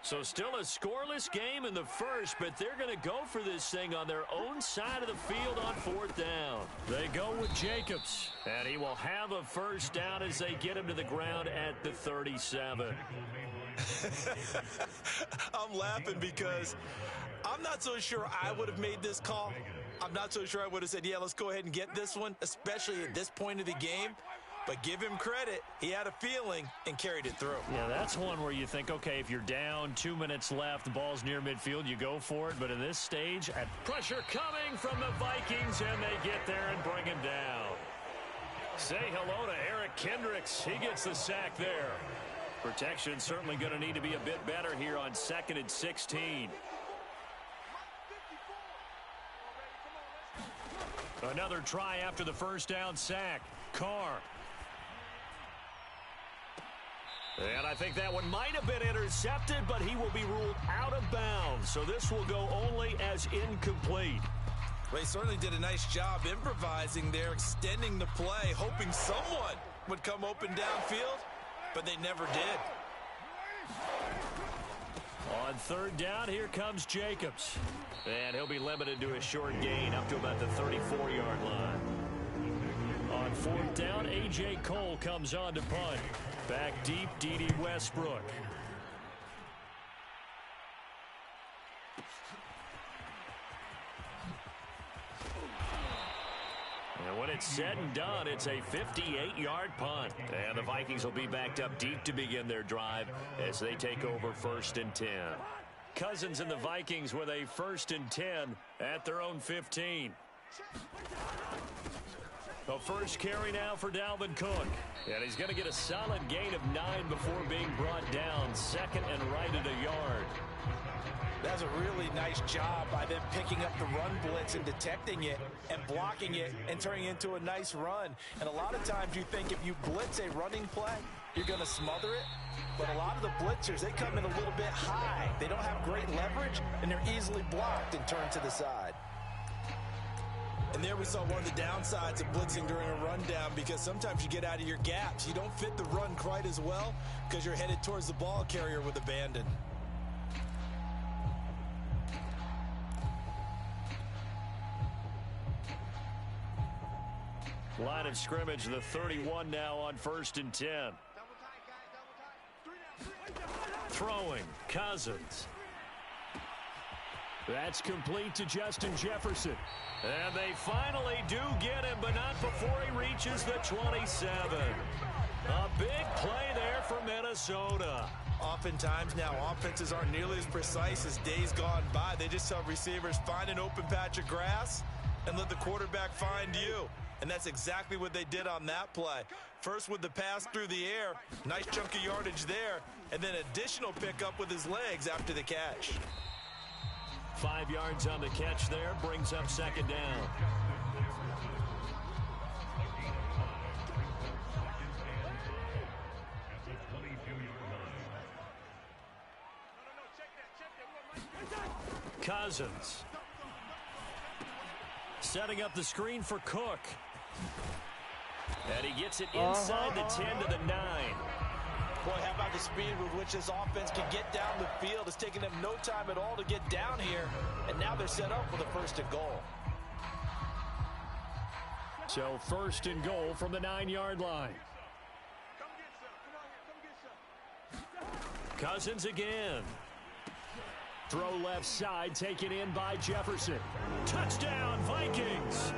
So still a scoreless game in the first, but they're going to go for this thing on their own side of the field on 4th down. They go with Jacobs, and he will have a first down as they get him to the ground at the 37.
I'm laughing because I'm not so sure I would have made this call. I'm not so sure I would have said, yeah, let's go ahead and get this one, especially at this point of the game. But give him credit. He had a feeling and carried it through.
Yeah, that's one where you think, okay, if you're down, 2 minutes left, the ball's near midfield, you go for it. But in this stage, pressure coming from the Vikings, and they get there and bring him down. Say hello to Eric Kendricks. He gets the sack there. Protection certainly going to need to be a bit better here on 2nd and 16. Another try after the first down sack. Carr. And I think that one might have been intercepted, but he will be ruled out of bounds. So this will go only as incomplete.
Well, he certainly did a nice job improvising there, extending the play, hoping someone would come open downfield, but they never did.
On 3rd down, here comes Jacobs. And he'll be limited to a short gain up to about the 34-yard line. On 4th down, A.J. Cole comes on to punt. Back deep, D.D. Westbrook. And when it's said and done, it's a 58-yard punt. And the Vikings will be backed up deep to begin their drive as they take over 1st and 10. Cousins and the Vikings with a 1st and 10 at their own 15. The first carry now for Dalvin Cook. And he's going to get a solid gain of 9 before being brought down. 2nd and right at a yard.
That's a really nice job by them picking up the run blitz and detecting it and blocking it and turning it into a nice run. And a lot of times you think if you blitz a running play, you're going to smother it. But a lot of the blitzers, they come in a little bit high. They don't have great leverage, and they're easily blocked and turned to the side. And there we saw one of the downsides of blitzing during a rundown, because sometimes you get out of your gaps. You don't fit the run quite as well because you're headed towards the ball carrier with abandon.
Line of scrimmage, the 31 now on 1st and 10. Throwing, Cousins. That's complete to Justin Jefferson. And they finally do get him, but not before he reaches the 27. A big play there for Minnesota.
Minnesota.
Oftentimes now, offenses aren't nearly as precise as days gone by. They just tell receivers, find an open patch of grass and let the quarterback find you. And that's exactly what they did on that play. First with the pass through the air, nice chunk of yardage there, and then additional pickup with his legs after the catch.
5 yards on the catch there, brings up second down. Cousins. Setting up the screen for Cook. And he gets it inside the 10 to the 9.
Boy, how about the speed with which this offense can get down the field? It's taken them no time at all to get down here, and now they're set up with a first and goal.
So first and goal from the 9-yard line.
Cousins again.
Throw left side, taken in by Jefferson. Touchdown, Vikings!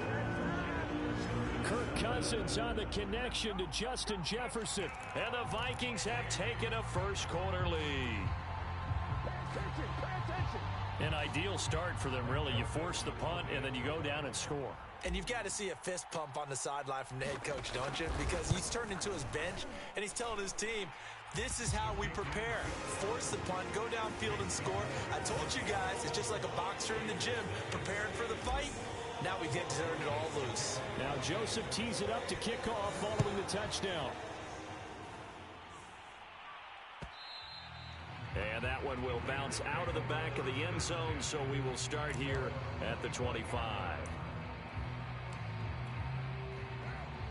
Kirk Cousins on the connection to Justin Jefferson.
And the Vikings have taken a first-quarter lead. An ideal start for them, really. You force the punt, and then you go down and score.
And you've got to see a fist pump on the sideline from the head coach, don't you? Because he's turned into his bench, and he's telling his team, this is how we prepare. Force the punt, go downfield and score. I told you guys, it's just like a boxer in the gym, preparing for the fight. Now we get to turn it all loose.
Now Joseph tees it up to kick off following the touchdown.
And that one will bounce out of the back of the end zone, so we will start here at the 25.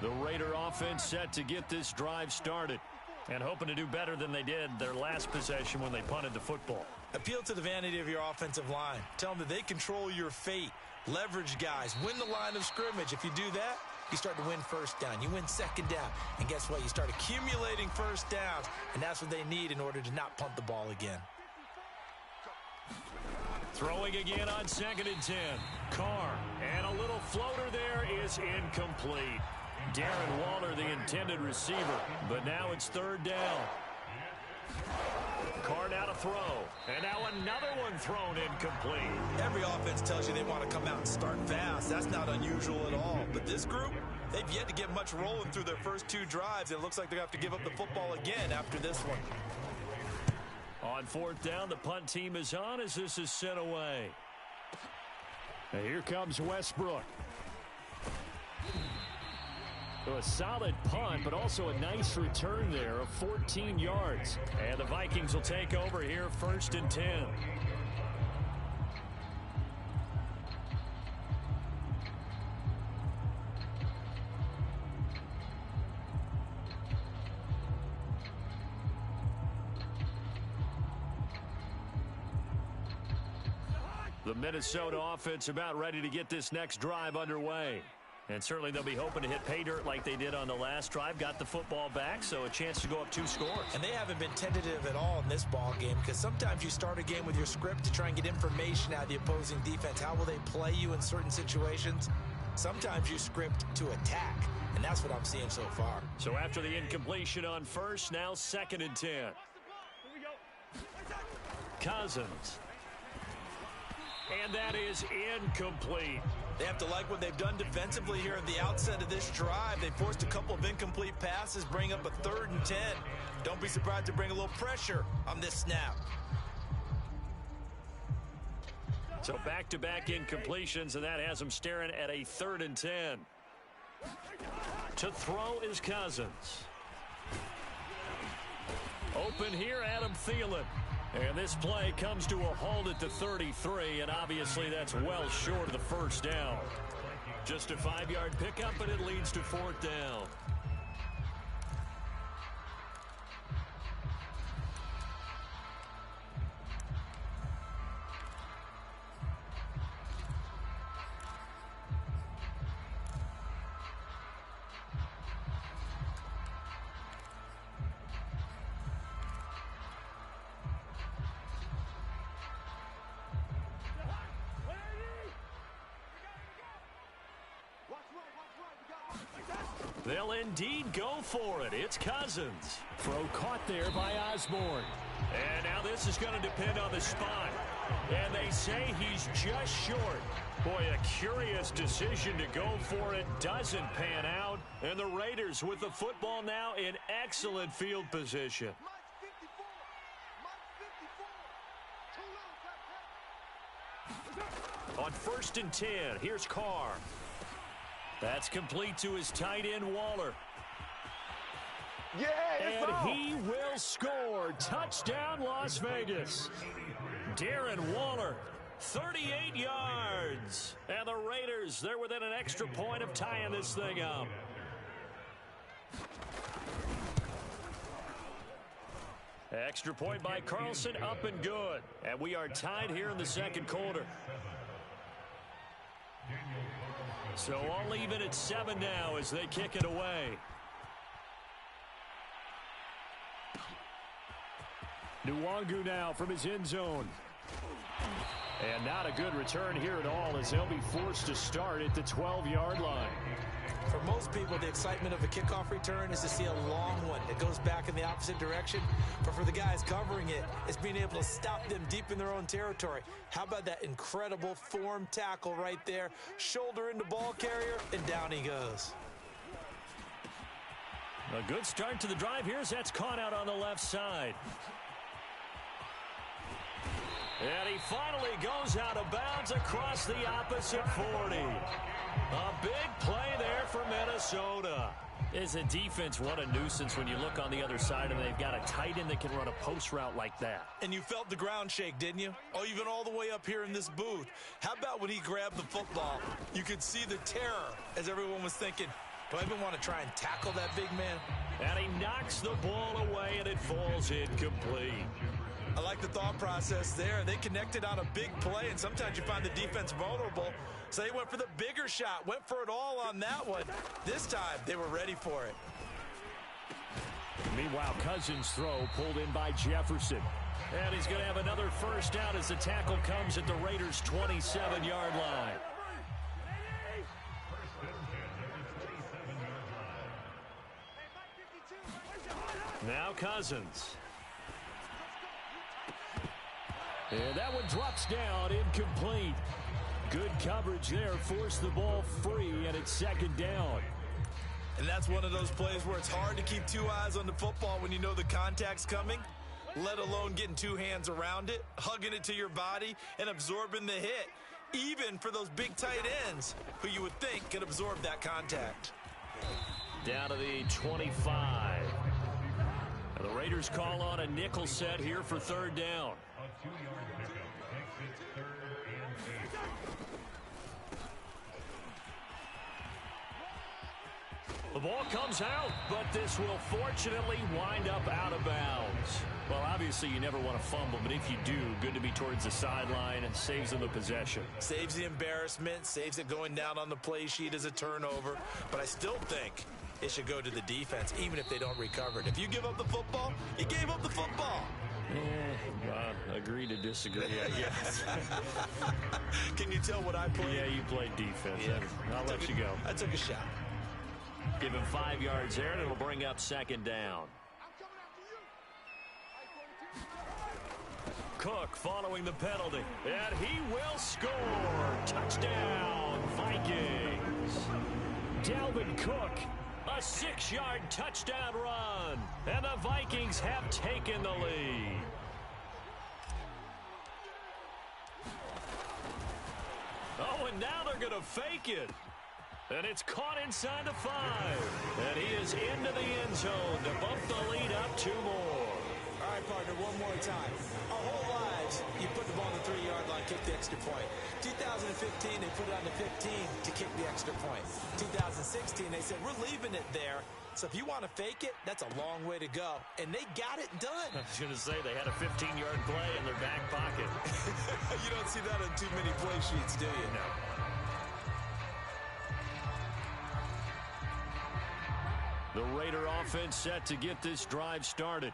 The Raider offense set to get this drive started and hoping to do better than they did their last possession when they punted the football.
Appeal to the vanity of your offensive line. Tell them that they control your fate. Leverage guys. Win the line of scrimmage. If you do that, you start to win first down. You win second down. And guess what? You start accumulating first downs. And that's what they need in order to not punt the ball again.
Throwing again on 2nd and 10. Carr. And a little floater there is incomplete. Darren Waller, the intended receiver. But now it's 3rd down. Carr now to throw. And now another one thrown incomplete.
Every offense tells you they want to come out and start fast. That's not unusual at all. But this group, they've yet to get much rolling through their first 2 drives. It looks like they're going to have to give up the football again after this one.
On 4th down, the punt team is on as this is sent away. And here comes Westbrook. So a solid punt, but also a nice return there of 14 yards. And the Vikings will take over here 1st and 10. The Minnesota offense about ready to get this next drive underway. And certainly they'll be hoping to hit pay dirt like they did on the last drive. Got the football back, so a chance to go up 2 scores.
And they haven't been tentative at all in this ball game because sometimes you start a game with your script to try and get information out of the opposing defense. How will they play you in certain situations? Sometimes you script to attack, and that's what I'm seeing so far.
So after the incompletion on first, now 2nd and 10. Cousins. And that is incomplete.
They have to like what they've done defensively here at the outset of this drive. They forced a couple of incomplete passes, bring up a 3rd and 10. Don't be surprised to bring a little pressure on this snap.
So back-to-back incompletions, and that has them staring at a 3rd and 10. To throw is Cousins. Open here, Adam Thielen. And this play comes to a halt at the 33, and obviously that's well short of the first down. Just a 5-yard pickup, and it leads to 4th down. They'll indeed go for it. It's Cousins. Throw caught there by Osborne. And now this is going to depend on the spot. And they say he's just short. Boy, a curious decision to go for it. Doesn't pan out. And the Raiders with the football now in excellent field position. On 1st and 10, here's Carr. That's complete to his tight end, Waller.
Yeah,
and he will score. Touchdown, Las Vegas. Darren Waller, 38 yards. And the Raiders, they're within an extra point of tying this thing up. Extra point by Carlson, up and good. And we are tied here in the second quarter. So all even at 7 now as they kick it away. Nwangu now from his end zone. And not a good return here at all as they'll be forced to start at the 12-yard line.
For most people, the excitement of a kickoff return is to see a long one that goes back in the opposite direction. But for the guys covering it, it's being able to stop them deep in their own territory. How about that incredible form tackle right there? Shoulder into ball carrier, and down he goes.
A good start to the drive here as that's caught out on the left side. And he finally goes out of bounds across the opposite 40. A big play there for Minnesota. As a defense, what a nuisance when you look on the other side and they've got a tight end that can run a post route like that.
And you felt the ground shake, didn't you? Oh, even all the way up here in this booth. How about when he grabbed the football? You could see the terror as everyone was thinking, do I even want to try and tackle that big man?
And he knocks the ball away and it falls incomplete.
I like the thought process there. They connected on a big play, and sometimes you find the defense vulnerable. So they went for the bigger shot, went for it all on that one. This time, they were ready for it.
Meanwhile, Cousins' throw pulled in by Jefferson. And he's going to have another first down as the tackle comes at the Raiders' 27-yard line. Now Cousins. And that one drops down, incomplete. Good coverage there, forced the ball free, and it's second down.
And that's one of those plays where it's hard to keep two eyes on the football when you know the contact's coming, let alone getting two hands around it, hugging it to your body, and absorbing the hit, even for those big tight ends who you would think could absorb that contact.
Down to the 25. And the Raiders call on a nickel set here for third down. The ball comes out, but this will fortunately wind up out of bounds. Well, obviously you never want to fumble, but if you do, good to be towards the sideline and saves them the possession.
Saves the embarrassment, saves it going down on the play sheet as a turnover, but I still think it should go to the defense, even if they don't recover it. If you give up the football, you gave up the football.
Agree to disagree, I guess.
Can you tell what I played?
Yeah, you played defense. Yeah. I'll let you go.
I took a shot.
Give him 5 yards there, and it'll bring up second down. Cook following the penalty, and he will score. Touchdown, Vikings. Dalvin Cook, a 6-yard touchdown run, and the Vikings have taken the lead. Oh, and now they're going to fake it. And it's caught inside the 5. And he is into the end zone to bump the lead up 2 more.
All right, partner, one more time. Our whole lives, you put the ball on the 3-yard line, kick the extra point. 2015, they put it on the 15 to kick the extra point. 2016, they said, we're leaving it there. So if you want to fake it, that's a long way to go. And they got it done.
I was going to say, they had a 15-yard play in their back pocket.
You don't see that on too many play sheets, do you?
No. The Raider offense set to get this drive started.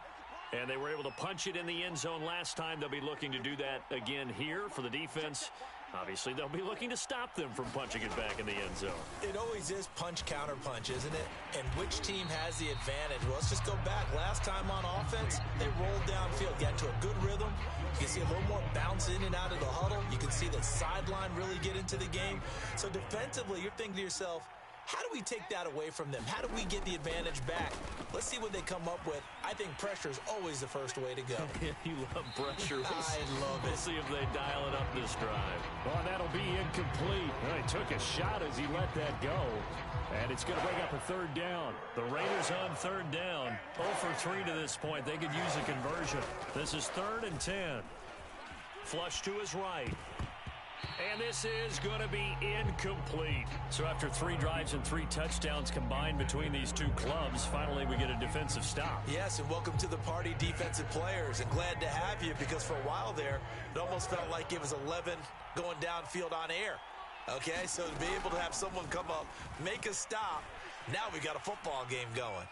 And they were able to punch it in the end zone last time. They'll be looking to do that again here for the defense.
Obviously, they'll be looking to stop them from punching it back in the end zone.
It always is punch-counter-punch, isn't it? And which team has the advantage? Well, let's just go back. Last time on offense, they rolled downfield, got to a good rhythm. You can see a little more bounce in and out of the huddle. You can see the sideline really get into the game. So defensively, you're thinking to yourself, how do we take that away from them? How do we get the advantage back? Let's see what they come up with. I think pressure is always the first way to go.
You love pressure.
I love it.
We'll see if they dial it up this drive.
Well, that'll be incomplete. Well, he took a shot as he let that go. And it's going to bring up a third down.
The Raiders on third down. 0 for 3 to this point. They could use a conversion. This is 3rd and 10. Flush to his right. And this is going to be incomplete. So after 3 drives and 3 touchdowns combined between these two clubs, finally we get a defensive stop.
Yes, and welcome to the party, defensive players. And glad to have you, because for a while there, it almost felt like it was 11 going downfield on air. Okay, so to be able to have someone come up, make a stop, now we got a football game going.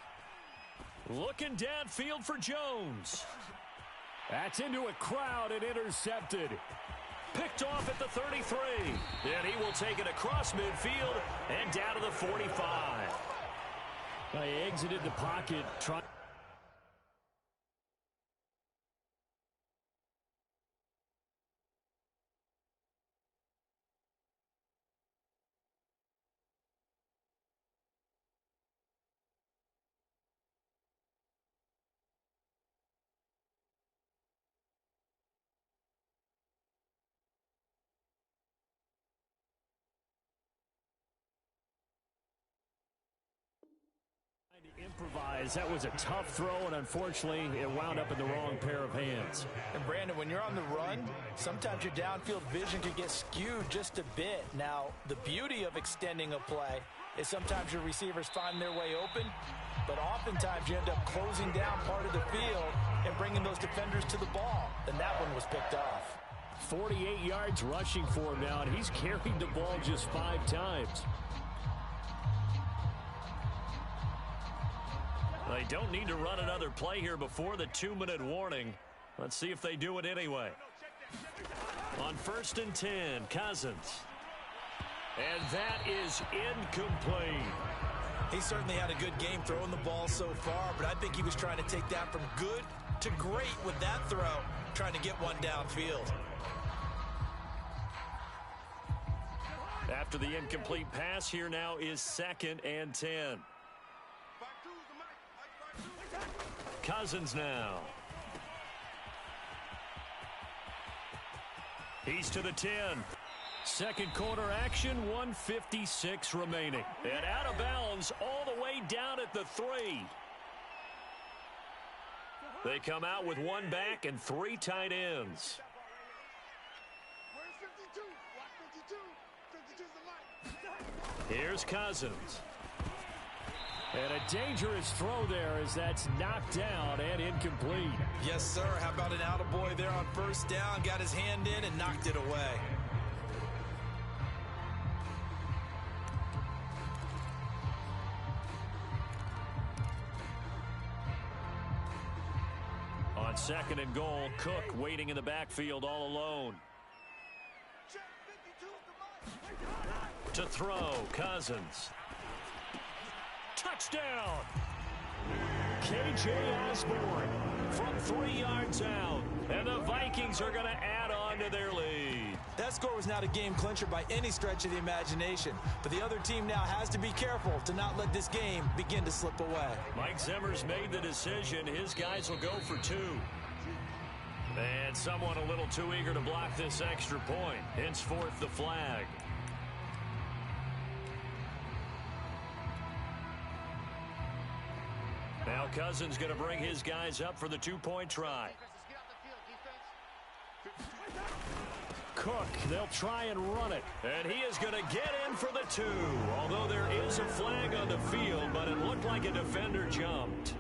Looking downfield for Jones.
That's into a crowd and intercepted.
Picked off at the 33. And he will take it across midfield and down to the 45.
He exited the pocket. Improvise. That was a tough throw, and unfortunately, it wound up in the wrong pair of hands.
And Brandon, when you're on the run, sometimes your downfield vision can get skewed just a bit. Now, the beauty of extending a play is sometimes your receivers find their way open, but oftentimes you end up closing down part of the field and bringing those defenders to the ball. And that one was picked off.
48 yards rushing for him now, and he's carried the ball just 5 times.
They don't need to run another play here before the 2-minute warning. Let's see if they do it anyway. On 1st and 10, Cousins. And that is incomplete.
He certainly had a good game throwing the ball so far, but I think he was trying to take that from good to great with that throw, trying to get one downfield.
After the incomplete pass, here now is 2nd and 10. Cousins now. He's to the 10.
Second quarter action, 1:56 remaining.
And out of bounds all the way down at the 3. They come out with 1 back and 3 tight ends. Here's Cousins.
And a dangerous throw there as that's knocked down and incomplete.
Yes, sir. How about an attaboy there on 1st down? Got his hand in and knocked it away.
On 2nd and goal, Cook waiting in the backfield all alone. To throw, Cousins. Touchdown! K.J. Osborne from 3 yards out. And the Vikings are going to add on to their lead.
That score was not a game clincher by any stretch of the imagination. But the other team now has to be careful to not let this game begin to slip away.
Mike Zimmer's made the decision. His guys will go for 2. And someone a little too eager to block this extra point. Henceforth the flag. Now Cousins going to bring his guys up for the 2-point try.
Cook, they'll try and run it.
And he is going to get in for the 2. Although there is a flag on the field, but it looked like a defender jumped.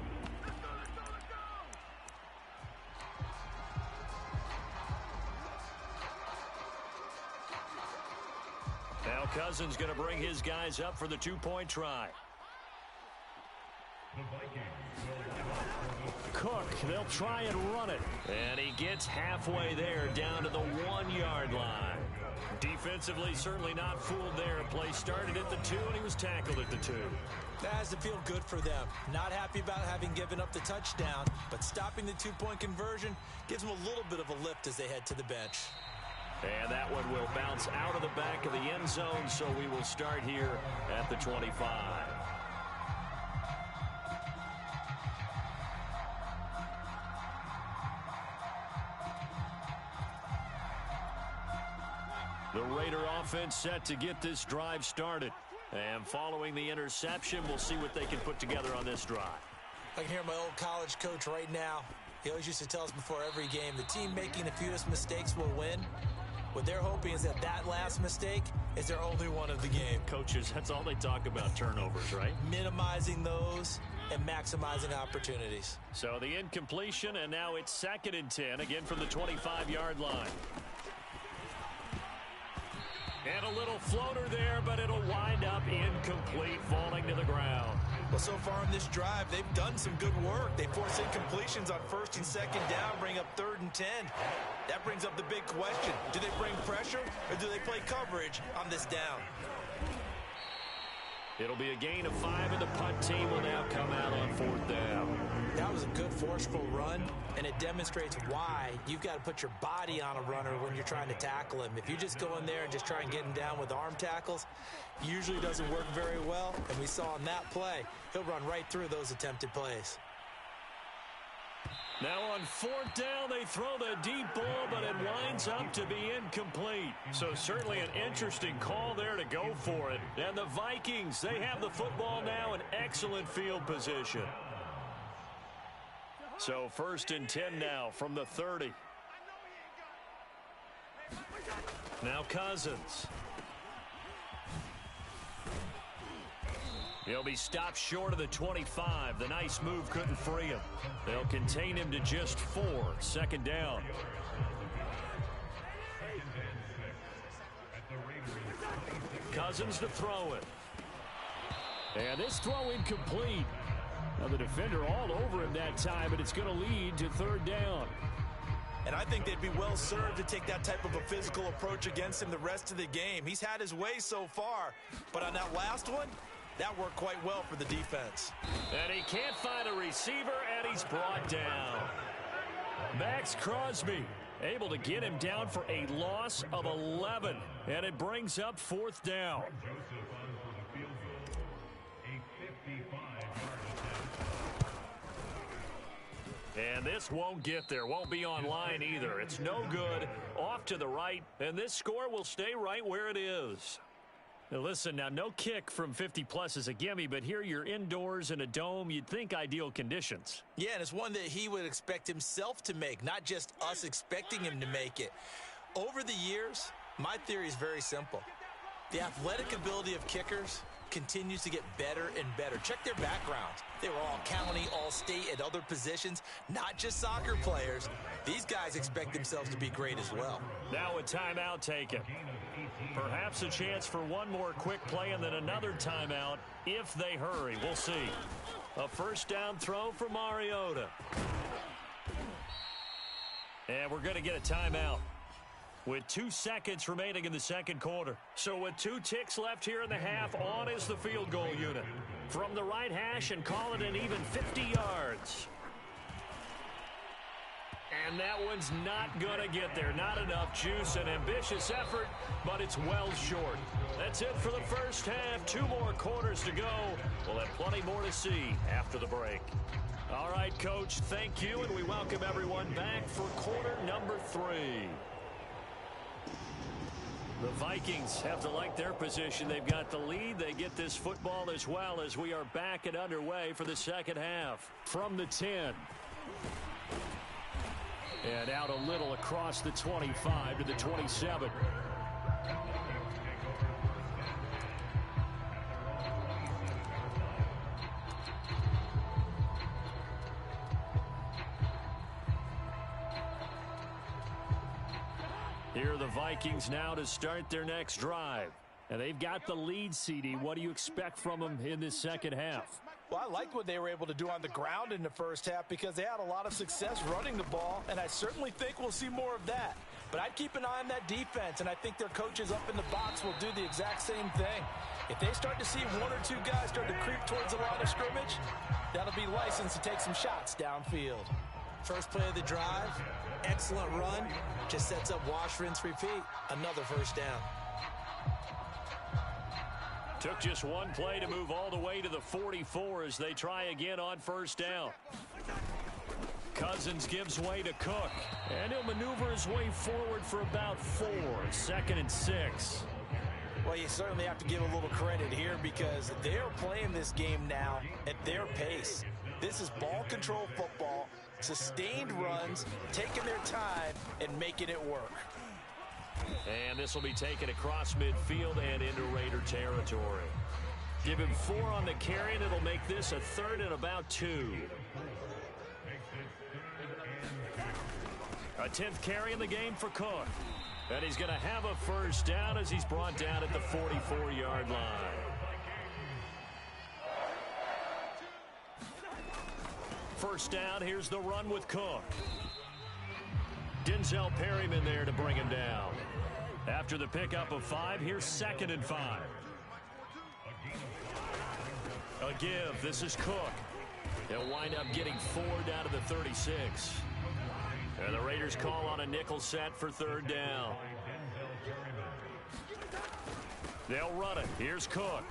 Now Cousins going to bring his guys up for the 2-point try.
Cook. They'll try and run it.
And he gets halfway there, down to the 1-yard line. Defensively, certainly not fooled there. Play started at the 2, and he was tackled at the 2.
That has to feel good for them. Not happy about having given up the touchdown, but stopping the 2-point conversion gives them a little bit of a lift as they head to the bench.
And that one will bounce out of the back of the end zone, so we will start here at the 25. The Raider offense set to get this drive started. And following the interception, we'll see what they can put together on this drive.
I can hear my old college coach right now. He always used to tell us before every game, the team making the fewest mistakes will win. What they're hoping is that last mistake is their only one of the game.
Coaches, that's all they talk about, turnovers, right?
Minimizing those and maximizing opportunities.
So the incompletion, and now it's 2nd and 10, again from the 25-yard line. And a little floater there, but it'll wind up incomplete, falling to the ground.
Well, so far in this drive, they've done some good work. They force incompletions on 1st and 2nd down, bring up 3rd and 10. That brings up the big question. Do they bring pressure, or do they play coverage on this down?
It'll be a gain of 5, and the punt team will now come out on 4th down.
That was a good forceful run, and it demonstrates why you've got to put your body on a runner when you're trying to tackle him. If you just go in there and just try and get him down with arm tackles, usually doesn't work very well, and we saw on that play, he'll run right through those attempted plays.
Now on 4th down, they throw the deep ball, but it winds up to be incomplete. So certainly an interesting call there to go for it. And the Vikings, they have the football now in excellent field position. So 1st and 10 now from the 30. Now Cousins. He'll be stopped short of the 25. The nice move couldn't free him. They'll contain him to just 4. 2nd down. Cousins to throw it. And this throw incomplete. Now the defender all over him that time, but it's going to lead to 3rd down.
And I think they'd be well served to take that type of a physical approach against him the rest of the game. He's had his way so far, but on that last one, that worked quite well for the defense.
And he can't find a receiver, and he's brought down. Max Crosby able to get him down for a loss of 11, and it brings up 4th down. And this won't get there, won't be online either. It's no good, off to the right, and this score will stay right where it is. Now listen, now no kick from 50-plus is a gimme, but here you're indoors in a dome. You'd think ideal conditions.
Yeah, and it's one that he would expect himself to make, not just us expecting him to make it. Over the years, my theory is very simple. The athletic ability of kickers continues to get better and better. Check their backgrounds. They were all county, all state, at other positions, not just soccer players. These guys expect themselves to be great as well.
Now a timeout taken. Perhaps a chance for one more quick play and then another timeout if they hurry. We'll see. A 1st down throw for Mariota. And we're going to get a timeout with 2 seconds remaining in the 2nd quarter. So with 2 ticks left here in the half, on is the field goal unit. From the right hash and call it an even 50 yards. And that one's not going to get there. Not enough juice. An ambitious effort, but it's well short. That's it for the first half. 2 more quarters to go. We'll have plenty more to see after the break. All right, Coach, thank you, and we welcome everyone back for quarter number 3. The Vikings have to like their position. They've got the lead. They get this football as well as we are back and underway for the 2nd half. From the 10. And out a little across the 25 to the 27. Here are the Vikings now to start their next drive. And they've got the lead, CD. What do you expect from them in this 2nd half?
Well, I liked what they were able to do on the ground in the first half because they had a lot of success running the ball, and I certainly think we'll see more of that. But I'd keep an eye on that defense, and I think their coaches up in the box will do the exact same thing. If they start to see one or two guys start to creep towards the line of scrimmage, that'll be licensed to take some shots downfield.
First play of the drive, excellent run, just sets up wash, rinse, repeat. Another first down.
Took just one play to move all the way to the 44 as they try again on first down. Cousins gives way to Cook, and he'll maneuver his way forward for about 4. 2nd and 6.
Well, you certainly have to give a little credit here because they're playing this game now at their pace. This is ball control football, sustained runs, taking their time, and making it work.
And this will be taken across midfield and into Raider territory. Give him 4 on the carry, and it'll make this a 3rd and about 2. A 10th carry in the game for Cook. And he's going to have a first down as he's brought down at the 44-yard line. First down, here's the run with Cook. Denzel Perryman there to bring him down. After the pickup of 5, here's 2nd and 5. A give. This is Cook. He'll wind up getting 4 down to the 36. And the Raiders call on a nickel set for 3rd down. They'll run it. Here's Cook.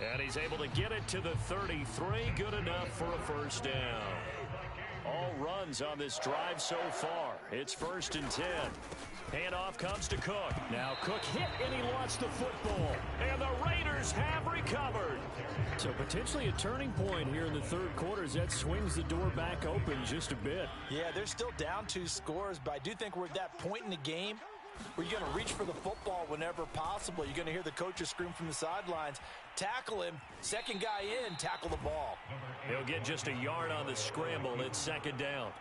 And he's able to get it to the 33. Good enough for a first down. All runs on this drive so far. It's 1st and 10. Handoff comes to Cook. Now Cook hit and he lost the football. And the Raiders have recovered. So potentially a turning point here in the 3rd quarter as that swings the door back open just a bit.
Yeah, they're still down 2 scores, but I do think we're at that point in the game where you're going to reach for the football whenever possible. You're going to hear the coaches scream from the sidelines, tackle him, 2nd guy in, tackle the ball.
He'll get just a yard on the scramble. It's 2nd down.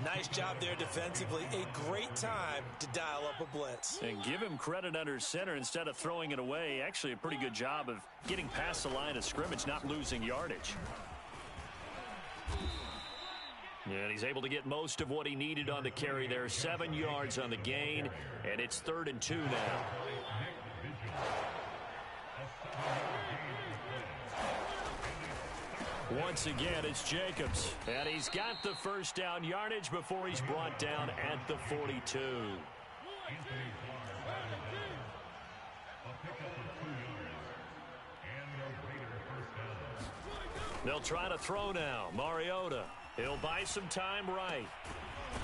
Nice job there defensively. A great time to dial up a blitz.
And give him credit under center instead of throwing it away. Actually a pretty good job of getting past the line of scrimmage, not losing yardage. And he's able to get most of what he needed on the carry there. 7 yards on the gain, and it's 3rd and 2 now. Once again, it's Jacobs. And he's got the first down yardage before he's brought down at the 42. They'll try to throw now. Mariota. He'll buy some time right.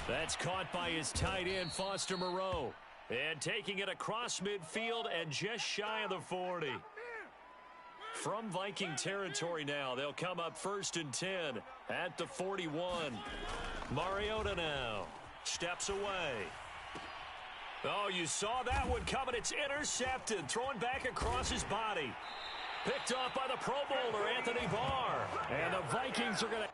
That's caught by his tight end, Foster Moreau. And taking it across midfield and just shy of the 40. From Viking territory now, they'll come up 1st and 10 at the 41. Mariota now steps away. Oh, you saw that one coming. It's intercepted, thrown back across his body. Picked off by the Pro Bowler, Anthony Barr. And the Vikings are going to